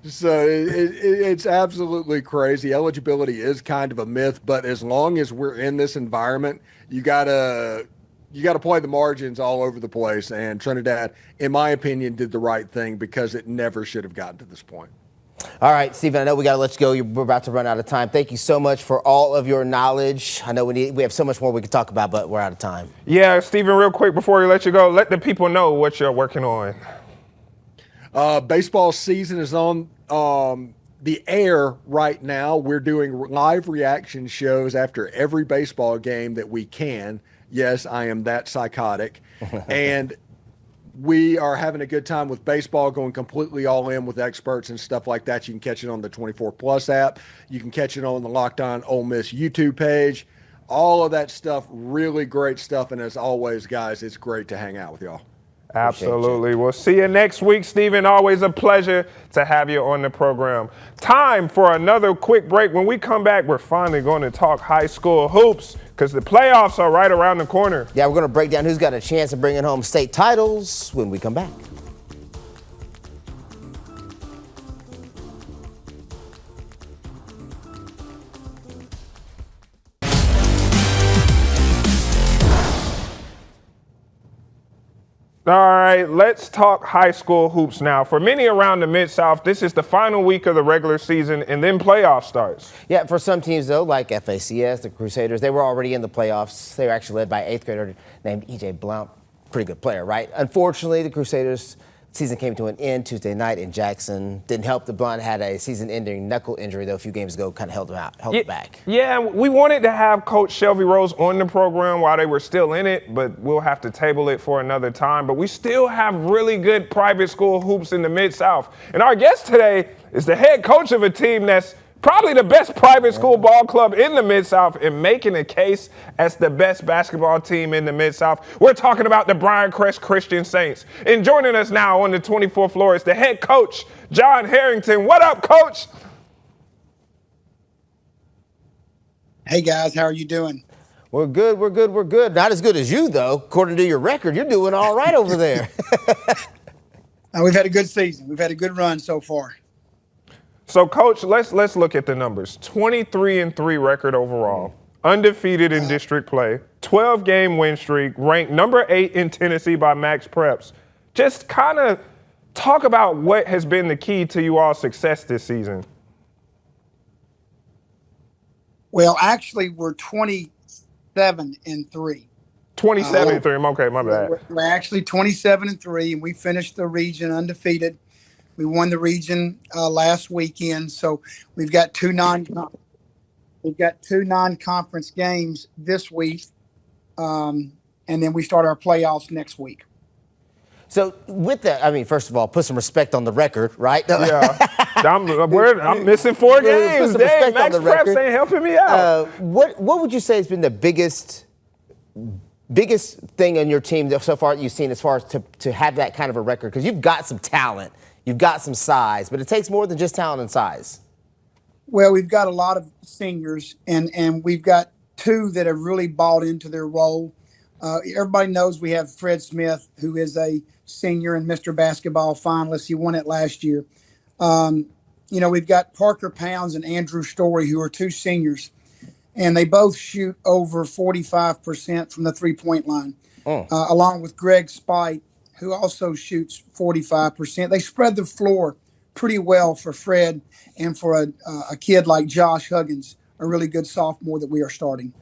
So it's absolutely crazy. Eligibility is kind of a myth, but as long as we're in this environment, you got to you got to play the margins all over the place. And Trinidad, in my opinion, did the right thing because it never should have gotten to this point. All right, Stephen, I know we got to let you go. We're about to run out of time. Thank you so much for all of your knowledge. I know we have so much more we could talk about, but we're out of time. Yeah, Stephen, real quick before we let you go, let the people know what you're working on. Baseball season is on the air right now. We're doing live reaction shows after every baseball game that we can. Yes, I am that psychotic. And we are having a good time with baseball, going completely all in with experts and stuff like that. You can catch it on the 24 Plus app. You can catch it on the Locked On Ole Miss YouTube page. All of that stuff, really great stuff. And as always, guys, it's great to hang out with y'all. Absolutely. We'll see you next week, Stephen. Always a pleasure to have you on the program. Time for another quick break. When we come back, we're finally going to talk high school hoops because the playoffs are right around the corner. Yeah, we're going to break down who's got a chance of bringing home state titles when we come back. All right, let's talk high school hoops now. For many around the Mid-South, this is the final week of the regular season, and then playoff starts. Yeah, for some teams, though, like FACS, the Crusaders, they were already in the playoffs. They were actually led by 8th grader named E.J. Blount. Pretty good player, right? Unfortunately, the Crusaders' season came to an end Tuesday night in Jackson. Didn't help. The Blount had a season-ending knuckle injury, though, a few games ago, kind of held it back. Yeah, we wanted to have Coach Shelby Rose on the program while they were still in it, but we'll have to table it for another time. But we still have really good private school hoops in the Mid-South. And our guest today is the head coach of a team that's probably the best private school ball club in the Mid-South and making a case as the best basketball team in the Mid-South. We're talking about the Bryan Crest Christian Saints. And joining us now on the 24th floor is the head coach, John Harrington. What up, Coach? Hey, guys. How are you doing? We're good. Not as good as you, though. According to your record, you're doing all right over there. We've had a good season. We've had a good run so far. So, Coach, let's look at the numbers. 23-3 record overall, undefeated in district play, 12-game win streak, ranked number 8 in Tennessee by Max Preps. Just kind of talk about what has been the key to you all's success this season. Well, actually, we're 27-3. 27-3. Okay, my bad. We're actually 27-3, and we finished the region undefeated. We won the region last weekend, so we've got two non-conference games this week, and then we start our playoffs next week. So with that, I mean, first of all, put some respect on the record, right? Yeah, I'm missing 4 games. Dang, Max Preps ain't helping me out. What would you say has been the biggest thing on your team so far that you've seen as far as to have that kind of a record? Because you've got some talent. You've got some size, but it takes more than just talent and size. Well, we've got a lot of seniors, and we've got 2 that have really bought into their role. Everybody knows we have Fred Smith, who is a senior and Mr. Basketball finalist. He won it last year. We've got Parker Pounds and Andrew Story, who are 2 seniors, and they both shoot over 45% from the three-point line, along with Greg Spite, who also shoots 45%. They spread the floor pretty well for Fred and for a kid like Josh Huggins, a really good sophomore that we are starting.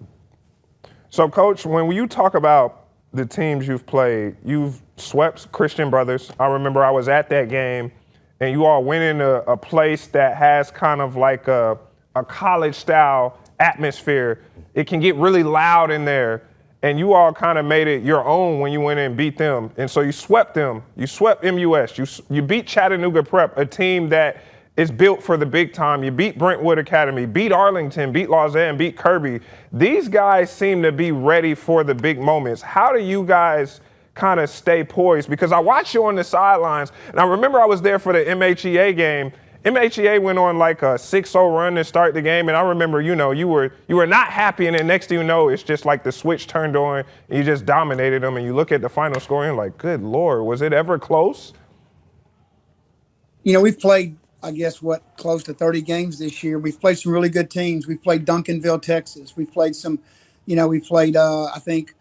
So, Coach, when you talk about the teams you've played, you've swept Christian Brothers. I remember I was at that game, and you all went in a place that has kind of like a college-style atmosphere. It can get really loud in there. And you all kind of made it your own when you went in and beat them. And so you swept them. You swept MUS. You beat Chattanooga Prep, a team that is built for the big time. You beat Brentwood Academy, beat Arlington, beat Lausanne, beat Kirby. These guys seem to be ready for the big moments. How do you guys kind of stay poised? Because I watched you on the sidelines, and I remember I was there for the MHEA game. MHEA went on like a 6-0 run to start the game, and I remember, you were not happy, and then next thing you know, it's just like the switch turned on, and you just dominated them, and you look at the final score, and you're like, good Lord, was it ever close? We've played, I guess, close to 30 games this year. We've played some really good teams. We've played Duncanville, Texas. We've played some, I think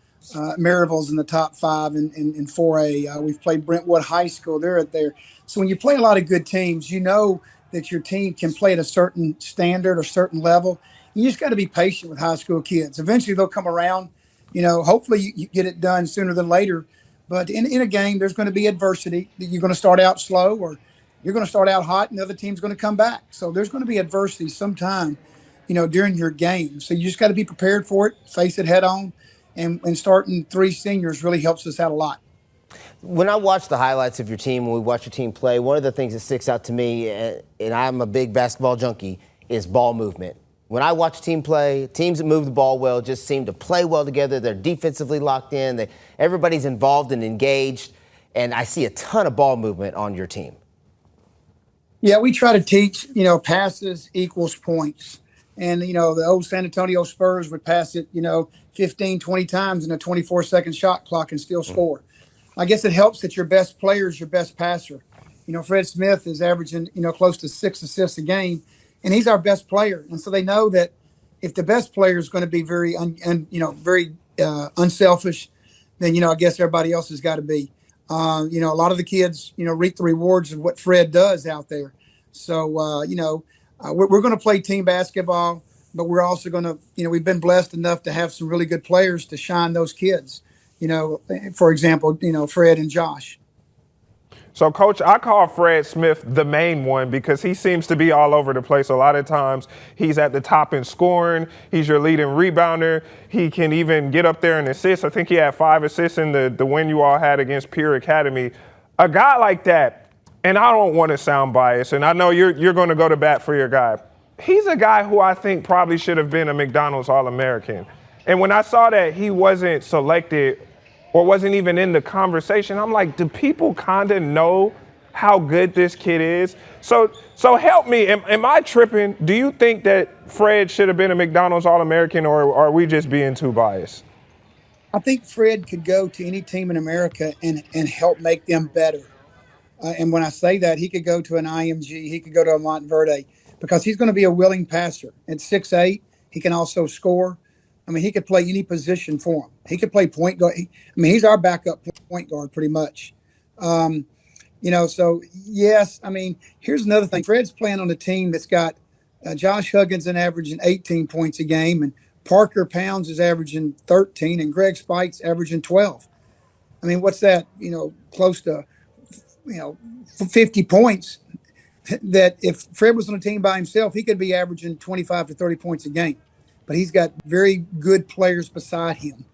Maryville's in the top 5 in 4A. We've played Brentwood High School. They're at there. So when you play a lot of good teams, you know that your team can play at a certain standard or certain level. You just got to be patient with high school kids. Eventually they'll come around. Hopefully you get it done sooner than later. But in a game, there's going to be adversity. You're going to start out slow, or you're going to start out hot and the other team's going to come back. So there's going to be adversity sometime, during your game. So you just got to be prepared for it, face it head on. And starting 3 seniors really helps us out a lot. When I watch the highlights of your team, when we watch your team play, one of the things that sticks out to me, and I'm a big basketball junkie, is ball movement. When I watch a team play, teams that move the ball well just seem to play well together. They're defensively locked in. Everybody's involved and engaged. And I see a ton of ball movement on your team. Yeah, we try to teach, passes equals points. And, the old San Antonio Spurs would pass it, 15, 20 times in a 24-second shot clock and still score. I guess it helps that your best player is your best passer. Fred Smith is averaging, close to 6 assists a game, and he's our best player. And so they know that if the best player is going to be very unselfish, then, I guess everybody else has got to be. A lot of the kids, reap the rewards of what Fred does out there. So, we're going to play team basketball, but we're also going to, we've been blessed enough to have some really good players to shine those kids. For example, Fred and Josh. So, Coach, I call Fred Smith the main one because he seems to be all over the place. A lot of times he's at the top in scoring. He's your leading rebounder. He can even get up there and assist. I think he had 5 assists in the win you all had against Pierre Academy. A guy like that, and I don't want to sound biased, and I know you're going to go to bat for your guy. He's a guy who I think probably should have been a McDonald's All-American. And when I saw that he wasn't selected or wasn't even in the conversation, I'm like, do people kind of know how good this kid is? So help me. Am I tripping? Do you think that Fred should have been a McDonald's All-American, or are we just being too biased? I think Fred could go to any team in America and help make them better. And when I say that, he could go to an IMG, he could go to a Montverde, because he's going to be a willing passer. At 6'8", he can also score. I mean, he could play any position for him. He could play point guard. He's our backup point guard pretty much. So, yes, here's another thing. Fred's playing on a team that's got Josh Hugginson averaging 18 points a game, and Parker Pounds is averaging 13, and Greg Spike's averaging 12. What's that? Close to, 50 points. That if Fred was on a team by himself, he could be averaging 25 to 30 points a game. But he's got very good players beside him.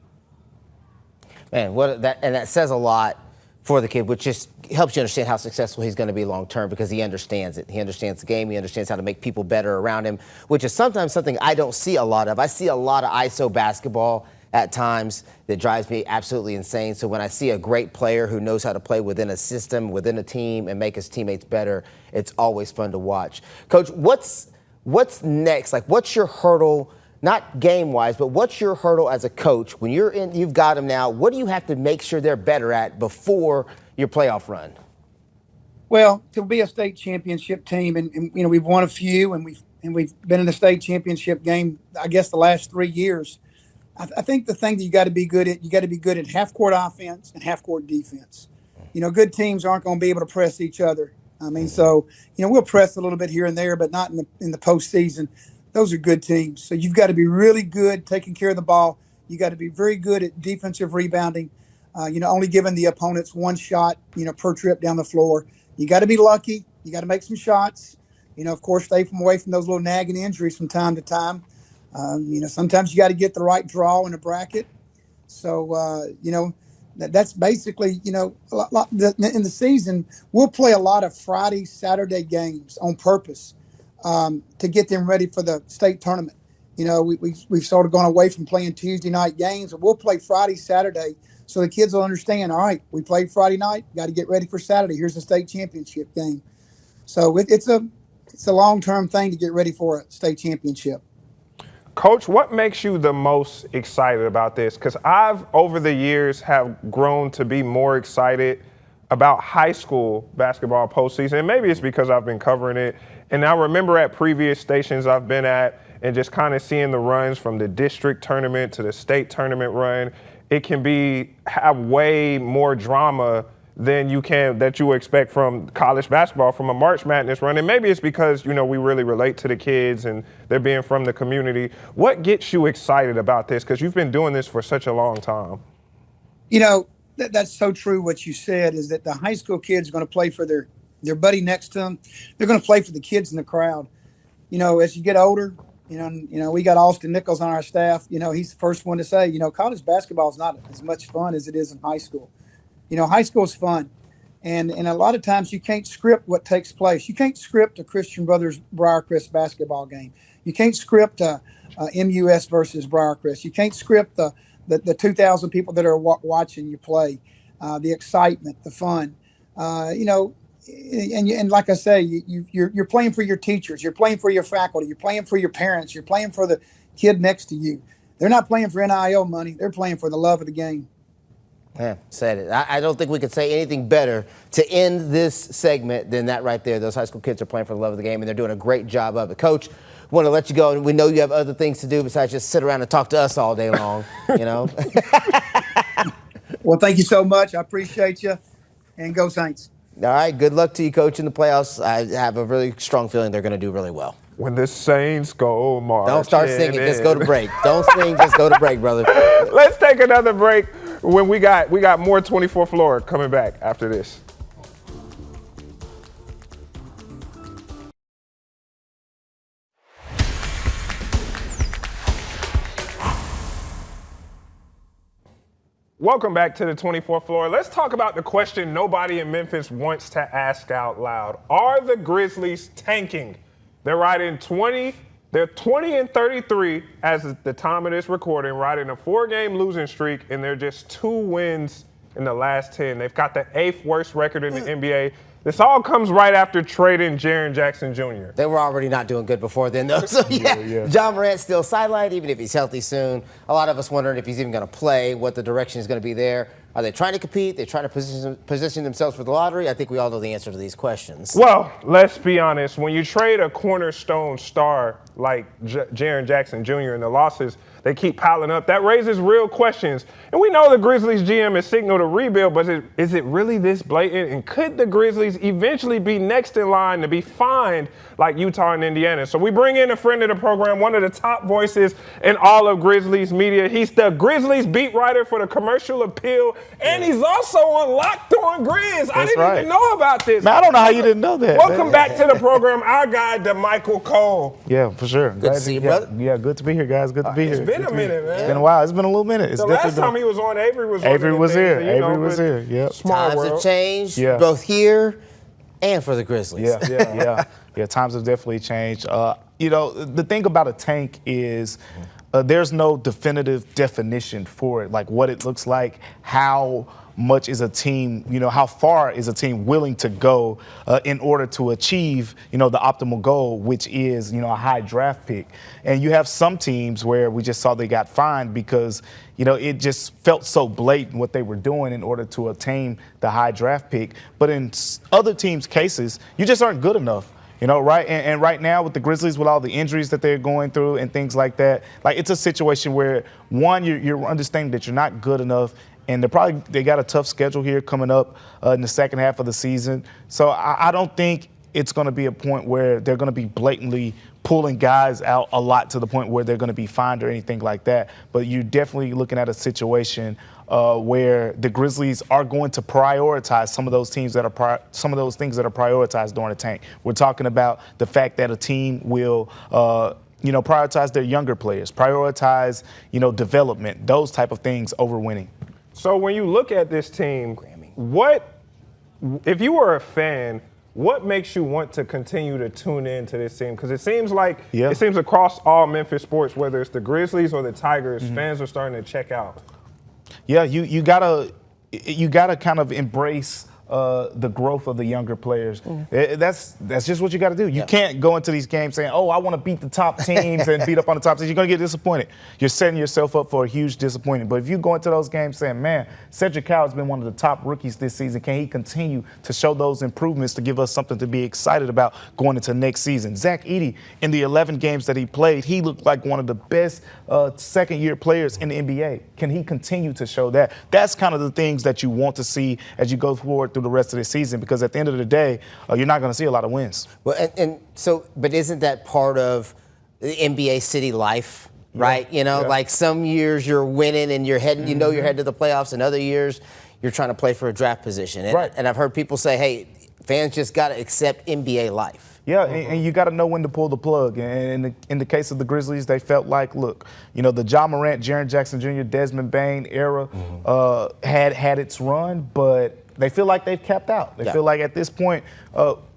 Man, that says a lot for the kid, which just helps you understand how successful he's going to be long term, because he understands it. He understands the game. He understands how to make people better around him, which is sometimes something I don't see a lot of. I see a lot of ISO basketball at times that drives me absolutely insane. So when I see a great player who knows how to play within a system, within a team, and make his teammates better, it's always fun to watch. Coach, what's next? Like, what's your hurdle? Not game-wise, but what's your hurdle as a coach when you've got them now? What do you have to make sure they're better at before your playoff run? Well, to be a state championship team, and we've won a few, and we've been in the state championship game, I guess, the last 3 years. I think the thing that you got to be good at half-court offense and half-court defense. Good teams aren't going to be able to press each other. We'll press a little bit here and there, but not in the postseason. Those are good teams. So you've got to be really good taking care of the ball. You got to be very good at defensive rebounding, only giving the opponents one shot, per trip down the floor. You got to be lucky. You got to make some shots. Of course, stay away from those little nagging injuries from time to time. Sometimes you got to get the right draw in a bracket. So, that's basically, in the season, we'll play a lot of Friday, Saturday games on purpose. To get them ready for the state tournament. We've sort of gone away from playing Tuesday night games, and we'll play Friday, Saturday, so the kids will understand, all right, we played Friday night, got to get ready for Saturday. Here's the state championship game. So it's a long-term thing to get ready for a state championship. Coach, what makes you the most excited about this? Because I've, over the years, have grown to be more excited about high school basketball postseason. And maybe it's because I've been covering it. And I remember at previous stations I've been at and just kind of seeing the runs from the district tournament to the state tournament run. it can have way more drama than that you expect from college basketball, from a March Madness run. And maybe it's because, we really relate to the kids and they're being from the community. What gets you excited about this? Because you've been doing this for such a long time. That's so true what you said, is that the high school kids are going to play for their buddy next to them. They're going to play for the kids in the crowd. As you get older, we got Austin Nichols on our staff. He's the first one to say, college basketball is not as much fun as it is in high school. High school is fun. And a lot of times you can't script what takes place. You can't script a Christian Brothers Briarcrest basketball game. You can't script a MUS versus Briarcrest. You can't script the 2,000 people that are watching you play, the excitement, the fun. And like I say, you're playing for your teachers. You're playing for your faculty. You're playing for your parents. You're playing for the kid next to you. They're not playing for NIL money. They're playing for the love of the game. Yeah, said it. I don't think we could say anything better to end this segment than that right there. Those high school kids are playing for the love of the game, and they're doing a great job of it. Coach, want to let you go, and we know you have other things to do besides just sit around and talk to us all day long, Well, thank you so much. I appreciate you, and go Saints. All right, good luck to you, Coach, in the playoffs. I have a really strong feeling they're going to do really well. When the Saints go marching. Don't start singing, just go to break. Don't sing, just go to break, brother. Let's take another break. When we got more 24th floor coming back after this. Welcome back to the 24th floor. Let's talk about the question nobody in Memphis wants to ask out loud. Are the Grizzlies tanking? They're riding 20. They're 20-33 as of the time of this recording, riding a 4-game losing streak, and they're just 2 wins in the last 10. They've got the 8th worst record in the NBA. This all comes right after trading Jaren Jackson Jr. They were already not doing good before then, though. So, yeah. John Morant's still sidelined, even if he's healthy soon. A lot of us wondering if he's even going to play, what the direction is going to be there. Are they trying to compete? They're trying to position themselves for the lottery? I think we all know the answer to these questions. Well, let's be honest. When you trade a cornerstone star like Jaren Jackson Jr. and the losses, they keep piling up. That raises real questions. And we know the Grizzlies GM has signaled a rebuild, but is it really this blatant? And could the Grizzlies eventually be next in line to be fined like Utah and Indiana? So we bring in a friend of the program, one of the top voices in all of Grizzlies media. He's the Grizzlies beat writer for the Commercial Appeal, and he's also on Locked On Grizz. I didn't even know about this. Man, I don't know how you didn't know that. Welcome back to the program, our guy, DeMichael Cole. Yeah, for sure. Good to see you, brother. Yeah, good to be here, guys. Good to be here. It's been a minute, man. It's been a while. It's been a little minute. The last time he was on, Avery was on. Avery was here. Avery was here. Yep. Times have changed, both here and for the Grizzlies. Yeah. Times have definitely changed. The thing about a tank is there's no definitive definition for it, like what it looks like, how much is a team, how far is a team willing to go in order to achieve, the optimal goal, which is, a high draft pick. And you have some teams where we just saw they got fined because, it just felt so blatant what they were doing in order to attain the high draft pick. But in other teams' cases, you just aren't good enough. Right? And right now with the Grizzlies, with all the injuries that they're going through and things like that, like it's a situation where, one, you're understanding that you're not good enough. And they got a tough schedule here coming up in the second half of the season. So I don't think it's going to be a point where they're going to be blatantly pulling guys out a lot to the point where they're going to be fined or anything like that. But you're definitely looking at a situation where the Grizzlies are going to prioritize some of those things that are prioritized during the tank. We're talking about the fact that a team will prioritize their younger players, prioritize development, those type of things over winning. So when you look at this team, if you were a fan, what makes you want to continue to tune in to this team? Because it seems like it seems across all Memphis sports, whether it's the Grizzlies or the Tigers, fans are starting to check out. Yeah, you gotta kind of embrace the growth of the younger players. That's just what you got to do. You can't go into these games saying, "Oh, I want to beat the top teams and beat up on the top teams." You're going to get disappointed. You're setting yourself up for a huge disappointment. But if you go into those games saying, "Man, Cedric Coward's been one of the top rookies this season. Can he continue to show those improvements to give us something to be excited about going into next season?" Zach Edey, in the 11 games that he played, he looked like one of the best second-year players in the NBA. Can he continue to show that? That's kind of the things that you want to see as you go forward through the rest of the season, because at the end of the day, you're not going to see a lot of wins. Well, but isn't that part of the NBA city life, right? You know, like some years you're winning and you're heading, you're heading to the playoffs, and other years you're trying to play for a draft position. And I've heard people say, hey, fans just got to accept NBA life. Yeah, and you got to know when to pull the plug. And in the case of the Grizzlies, they felt like, look, the Ja Morant, Jaren Jackson Jr., Desmond Bane era had its run, but they feel like they've capped out. They feel like at this point,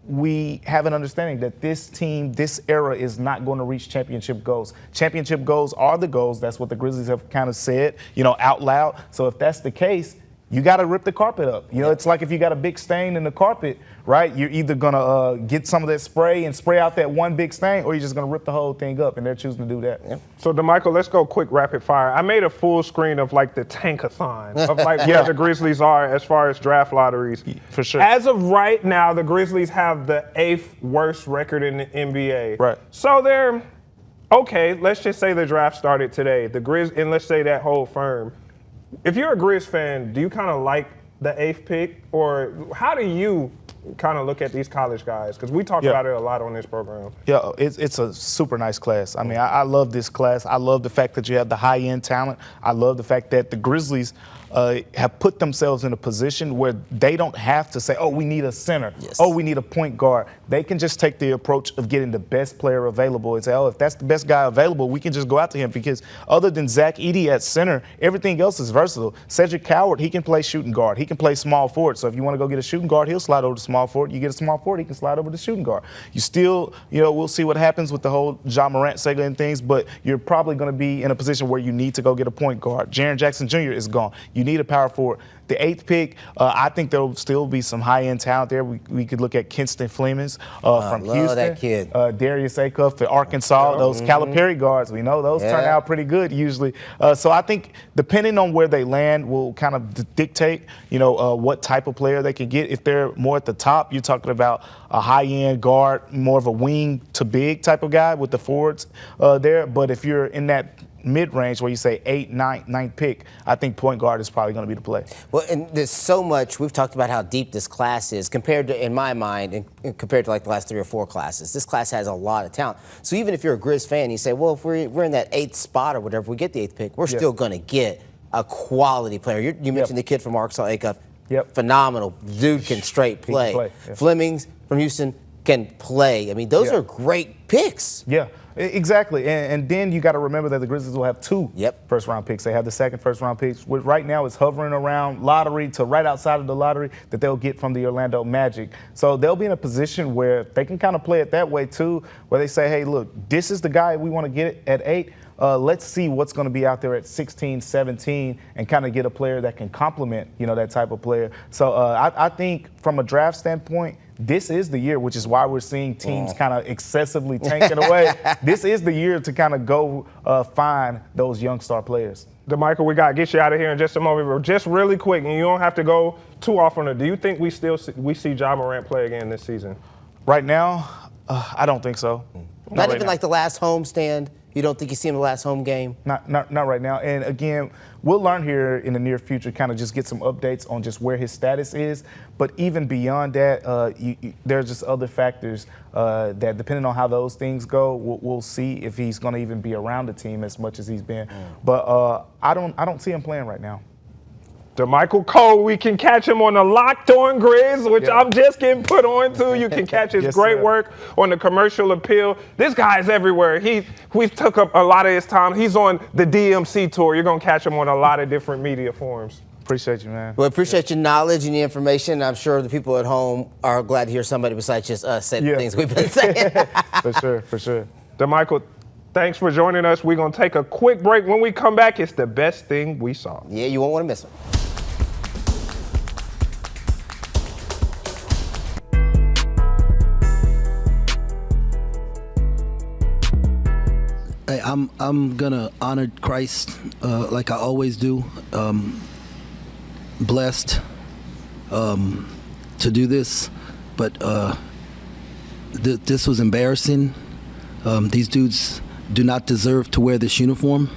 we have an understanding that this team, this era, is not going to reach championship goals. Championship goals are the goals. That's what the Grizzlies have kind of said, out loud. So if that's the case, you got to rip the carpet up. It's like if you got a big stain in the carpet, right? You're either going to get some of that spray and spray out that one big stain, or you're just going to rip the whole thing up, and they're choosing to do that. Yeah. So, DeMichael, let's go quick rapid fire. I made a full screen of, the tankathon of, where the Grizzlies are as far as draft lotteries. For sure. As of right now, the Grizzlies have the 8th worst record in the NBA. Right. So they're, okay, let's just say the draft started today. The Grizz, and let's say that whole firm. If you're a Grizz fan, do you kind of like the 8th pick? Or how do you kind of look at these college guys? Because we talk about it a lot on this program. Yeah, it's a super nice class. I mean, I love this class. I love the fact that you have the high-end talent. I love the fact that the Grizzlies have put themselves in a position where they don't have to say, oh, we need a center. Yes. Oh, we need a point guard. They can just take the approach of getting the best player available and say, oh, if that's the best guy available, we can just go out to him, because other than Zach Edey at center, everything else is versatile. Cedric Coward, he can play shooting guard. He can play small forward. So if you want to go get a shooting guard, he'll slide over to small forward. You get a small forward, he can slide over to shooting guard. You still, we'll see what happens with the whole Ja Morant saga and things, but you're probably going to be in a position where you need to go get a point guard. Jaren Jackson Jr. is gone. You need a power forward. The 8th pick, I think there will still be some high-end talent there. We could look at Kinston Flemings from Houston. That kid. Darius Acuff for Arkansas. Those Calipari guards, we know those turn out pretty good usually. So I think depending on where they land will kind of dictate, what type of player they can get. If they're more at the top, you're talking about a high-end guard, more of a wing to big type of guy with the forwards there. But if you're in that mid-range where you say 8th, 9th pick, I think point guard is probably going to be the play. Well, and there's so much. We've talked about how deep this class is compared to, in my mind, and compared to the last 3 or 4 classes. This class has a lot of talent. So even if you're a Grizz fan, you say, well, if we're in that 8th spot or whatever, we get the 8th pick, we're still going to get a quality player. You mentioned the kid from Arkansas, Acuff. Phenomenal. Dude can straight play. Flemings from Houston can play. I mean, those are great picks. Yeah. Exactly, and then you got to remember that the Grizzlies will have 2 first-round picks. They have the 2nd first-round picks, which right now is hovering around lottery to right outside of the lottery that they'll get from the Orlando Magic. So they'll be in a position where they can kind of play it that way too, where they say, hey, look, this is the guy we want to get at 8. Let's see what's going to be out there at 16, 17, and kind of get a player that can complement, that type of player. So I think from a draft standpoint, this is the year, which is why we're seeing teams kind of excessively tanking away. This is the year to kind of go find those young star players. DeMichael, we got to get you out of here in just a moment, but just really quick, and you don't have to go too often. Do you think we see Ja Morant play again this season? Right now, I don't think so. Not even like the last home stand? You don't think you see him in the last home game? Not right now. And again, we'll learn here in the near future, kind of just get some updates on just where his status is. But even beyond that, there's just other factors that, depending on how those things go, we'll see if he's going to even be around the team as much as he's been. But I don't see him playing right now. DeMichael Cole, we can catch him on the Locked On Grizz, which I'm just getting put on to. You can catch his great work on the Commercial Appeal. This guy's everywhere. We took up a lot of his time. He's on the DMC tour. You're going to catch him on a lot of different media forums. Appreciate you, man. Well, appreciate your knowledge and your information. I'm sure the people at home are glad to hear somebody besides just us say the things we've been saying. For sure. DeMichael, thanks for joining us. We're going to take a quick break. When we come back, it's the best thing we saw. Yeah, you won't want to miss it. I'm gonna honor Christ like I always do. Blessed to do this, but this was embarrassing. These dudes do not deserve to wear this uniform.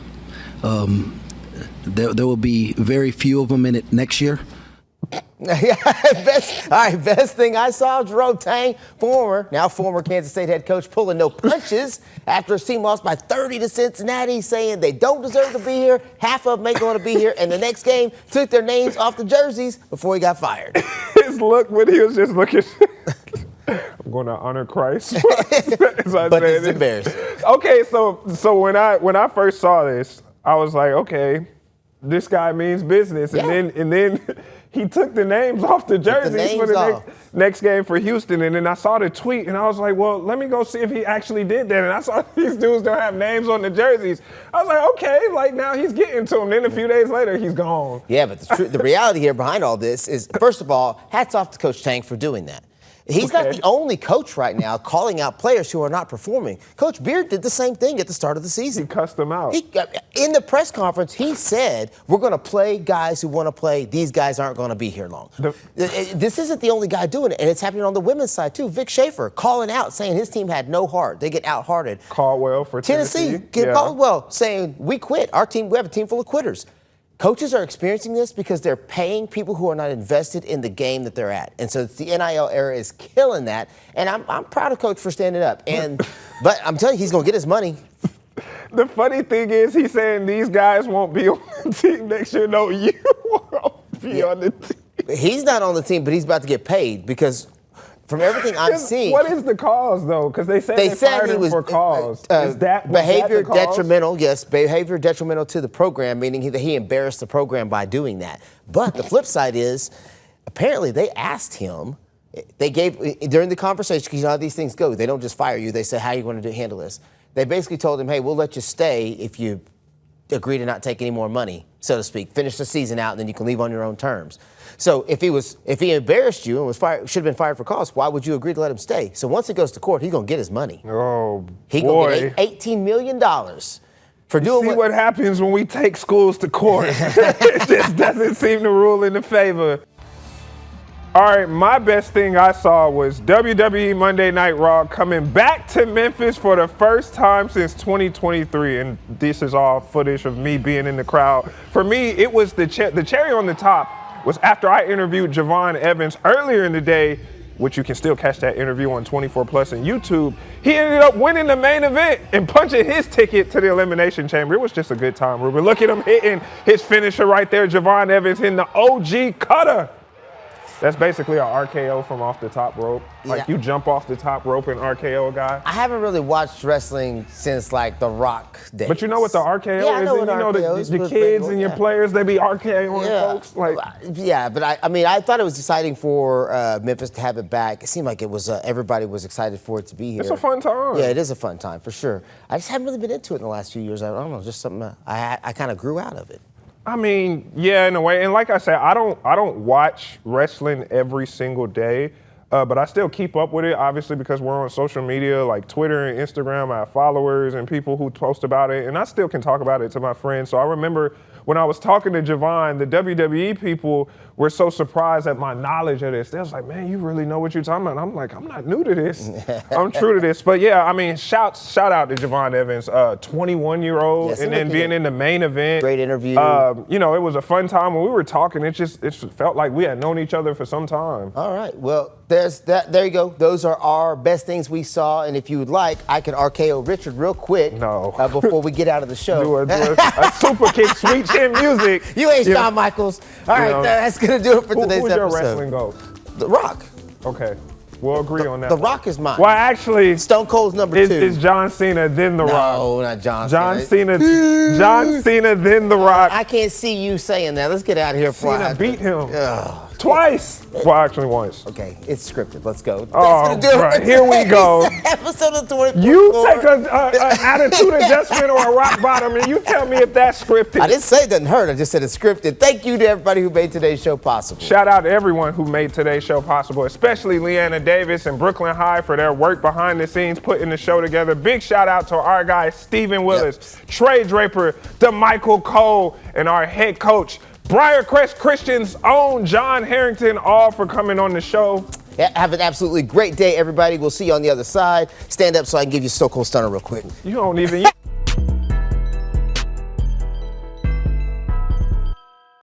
There will be very few of them in it next year. Best thing I saw, Jerome Tang, former Kansas State head coach, pulling no punches after his team lost by 30 to Cincinnati, saying they don't deserve to be here, half of them ain't going to be here, and the next game took their names off the jerseys before he got fired. His look when he was just looking, I'm going to honor Christ. But it's embarrassing. Okay, so when I first saw this, I was like, okay, this guy means business, and then he took the names off the jerseys for the next game for Houston. And then I saw the tweet, and I was like, well, let me go see if he actually did that. And I saw these dudes don't have names on the jerseys. I was like, okay, like now he's getting to them. Then a few days later, he's gone. Yeah, but the reality here behind all this is, first of all, hats off to Coach Tang for doing that. He's not the only coach right now calling out players who are not performing. Coach Beard did the same thing at the start of the season. He cussed them out. In the press conference, he said, we're going to play guys who want to play. These guys aren't going to be here long. This isn't the only guy doing it, and it's happening on the women's side, too. Vic Schaefer calling out, saying his team had no heart. They get out-hearted. Caldwell for Tennessee. Caldwell saying, we quit. We have a team full of quitters. Coaches are experiencing this because they're paying people who are not invested in the game that they're at. And so the NIL era is killing that. And I'm proud of Coach for standing up. But I'm telling you, he's going to get his money. The funny thing is he's saying these guys won't be on the team next year. No, you won't be on the team. He's not on the team, but he's about to get paid because from everything I'm seeing. What is the cause, though? Because they said they fired him for cause. Is that behavior the cause? detrimental? Yes, behavior detrimental to the program, meaning that he embarrassed the program by doing that. But the flip side is, apparently they asked him. They gave during the conversation, because you know how these things go. They don't just fire you. They say, "How are you going to handle this?" They basically told him, "Hey, we'll let you stay if you agree to not take any more money, so to speak. Finish the season out, and then you can leave on your own terms." So if he embarrassed you and was fired, should have been fired for cause, why would you agree to let him stay? So once it goes to court, he's gonna get his money. Oh, he gonna get $18 million for doing. See what happens when we take schools to court. It just doesn't seem to rule in the favor. All right, my best thing I saw was WWE Monday Night Raw coming back to Memphis for the first time since 2023, and this is all footage of me being in the crowd. For me, it was the cherry on the top was after I interviewed Javon Evans earlier in the day, which you can still catch that interview on 24 Plus and YouTube. He ended up winning the main event and punching his ticket to the Elimination Chamber. It was just a good time, Ruben. Look at him hitting his finisher right there, Javon Evans hitting the OG cutter. That's basically an RKO from off the top rope. Like you jump off the top rope and RKO a guy. I haven't really watched wrestling since like the Rock days. But you know what the RKO is? I know what RKO is. The kids and your players, they be RKOing folks. Like, but I thought it was exciting for Memphis to have it back. It seemed like it was everybody was excited for it to be here. It's a fun time. Yeah, it is a fun time for sure. I just haven't really been into it in the last few years. I don't know, just something I kind of grew out of it. I mean, yeah, in a way. And like I said, I don't watch wrestling every single day, but I still keep up with it, obviously, because we're on social media like Twitter and Instagram. I have followers and people who post about it, and I still can talk about it to my friends. So I remember when I was talking to Javon, the WWE people were so surprised at my knowledge of this. They was like, man, you really know what you're talking about. And I'm like, I'm not new to this. I'm true to this. But yeah, I mean, shout out to Javon Evans, 21-year-old, and then being in the main event. Great interview. You know, it was a fun time when we were talking. It felt like we had known each other for some time. All right. Well, there's that. There you go. Those are our best things we saw. And if you would like, I can RKO Richard real quick. No. Before we get out of the show. Do a super kick, sweet chin music. You ain't Shawn Michaels. All right, that's going to do it for today's episode. Who's your wrestling GOAT? The Rock. Okay. We'll agree on that. The Rock is mine. Well, actually, Stone Cold's number 2. Is John Cena, then The Rock. No, not John Cena. John Cena, then The Rock. I can't see you saying that. Let's get out of here. Cena beat him. Ugh. Twice. Well, actually once. Okay, it's scripted. Let's go. Oh, right. Here we go. Episode of 24. You take an attitude adjustment or a rock bottom, and you tell me if that's scripted. I didn't say it doesn't hurt. I just said it's scripted. Thank you to everybody who made today's show possible. Shout out to everyone who made today's show possible, especially Leanna Davis and Brooklyn High for their work behind the scenes putting the show together. Big shout out to our guy Stephen Willis, Trey Draper, DeMichael Cole, and our head coach, Briarcrest Christian's own John Harrington, all for coming on the show. Yeah, have an absolutely great day, everybody. We'll see you on the other side. Stand up so I can give you a Stone Cold Stunner real quick. You don't even.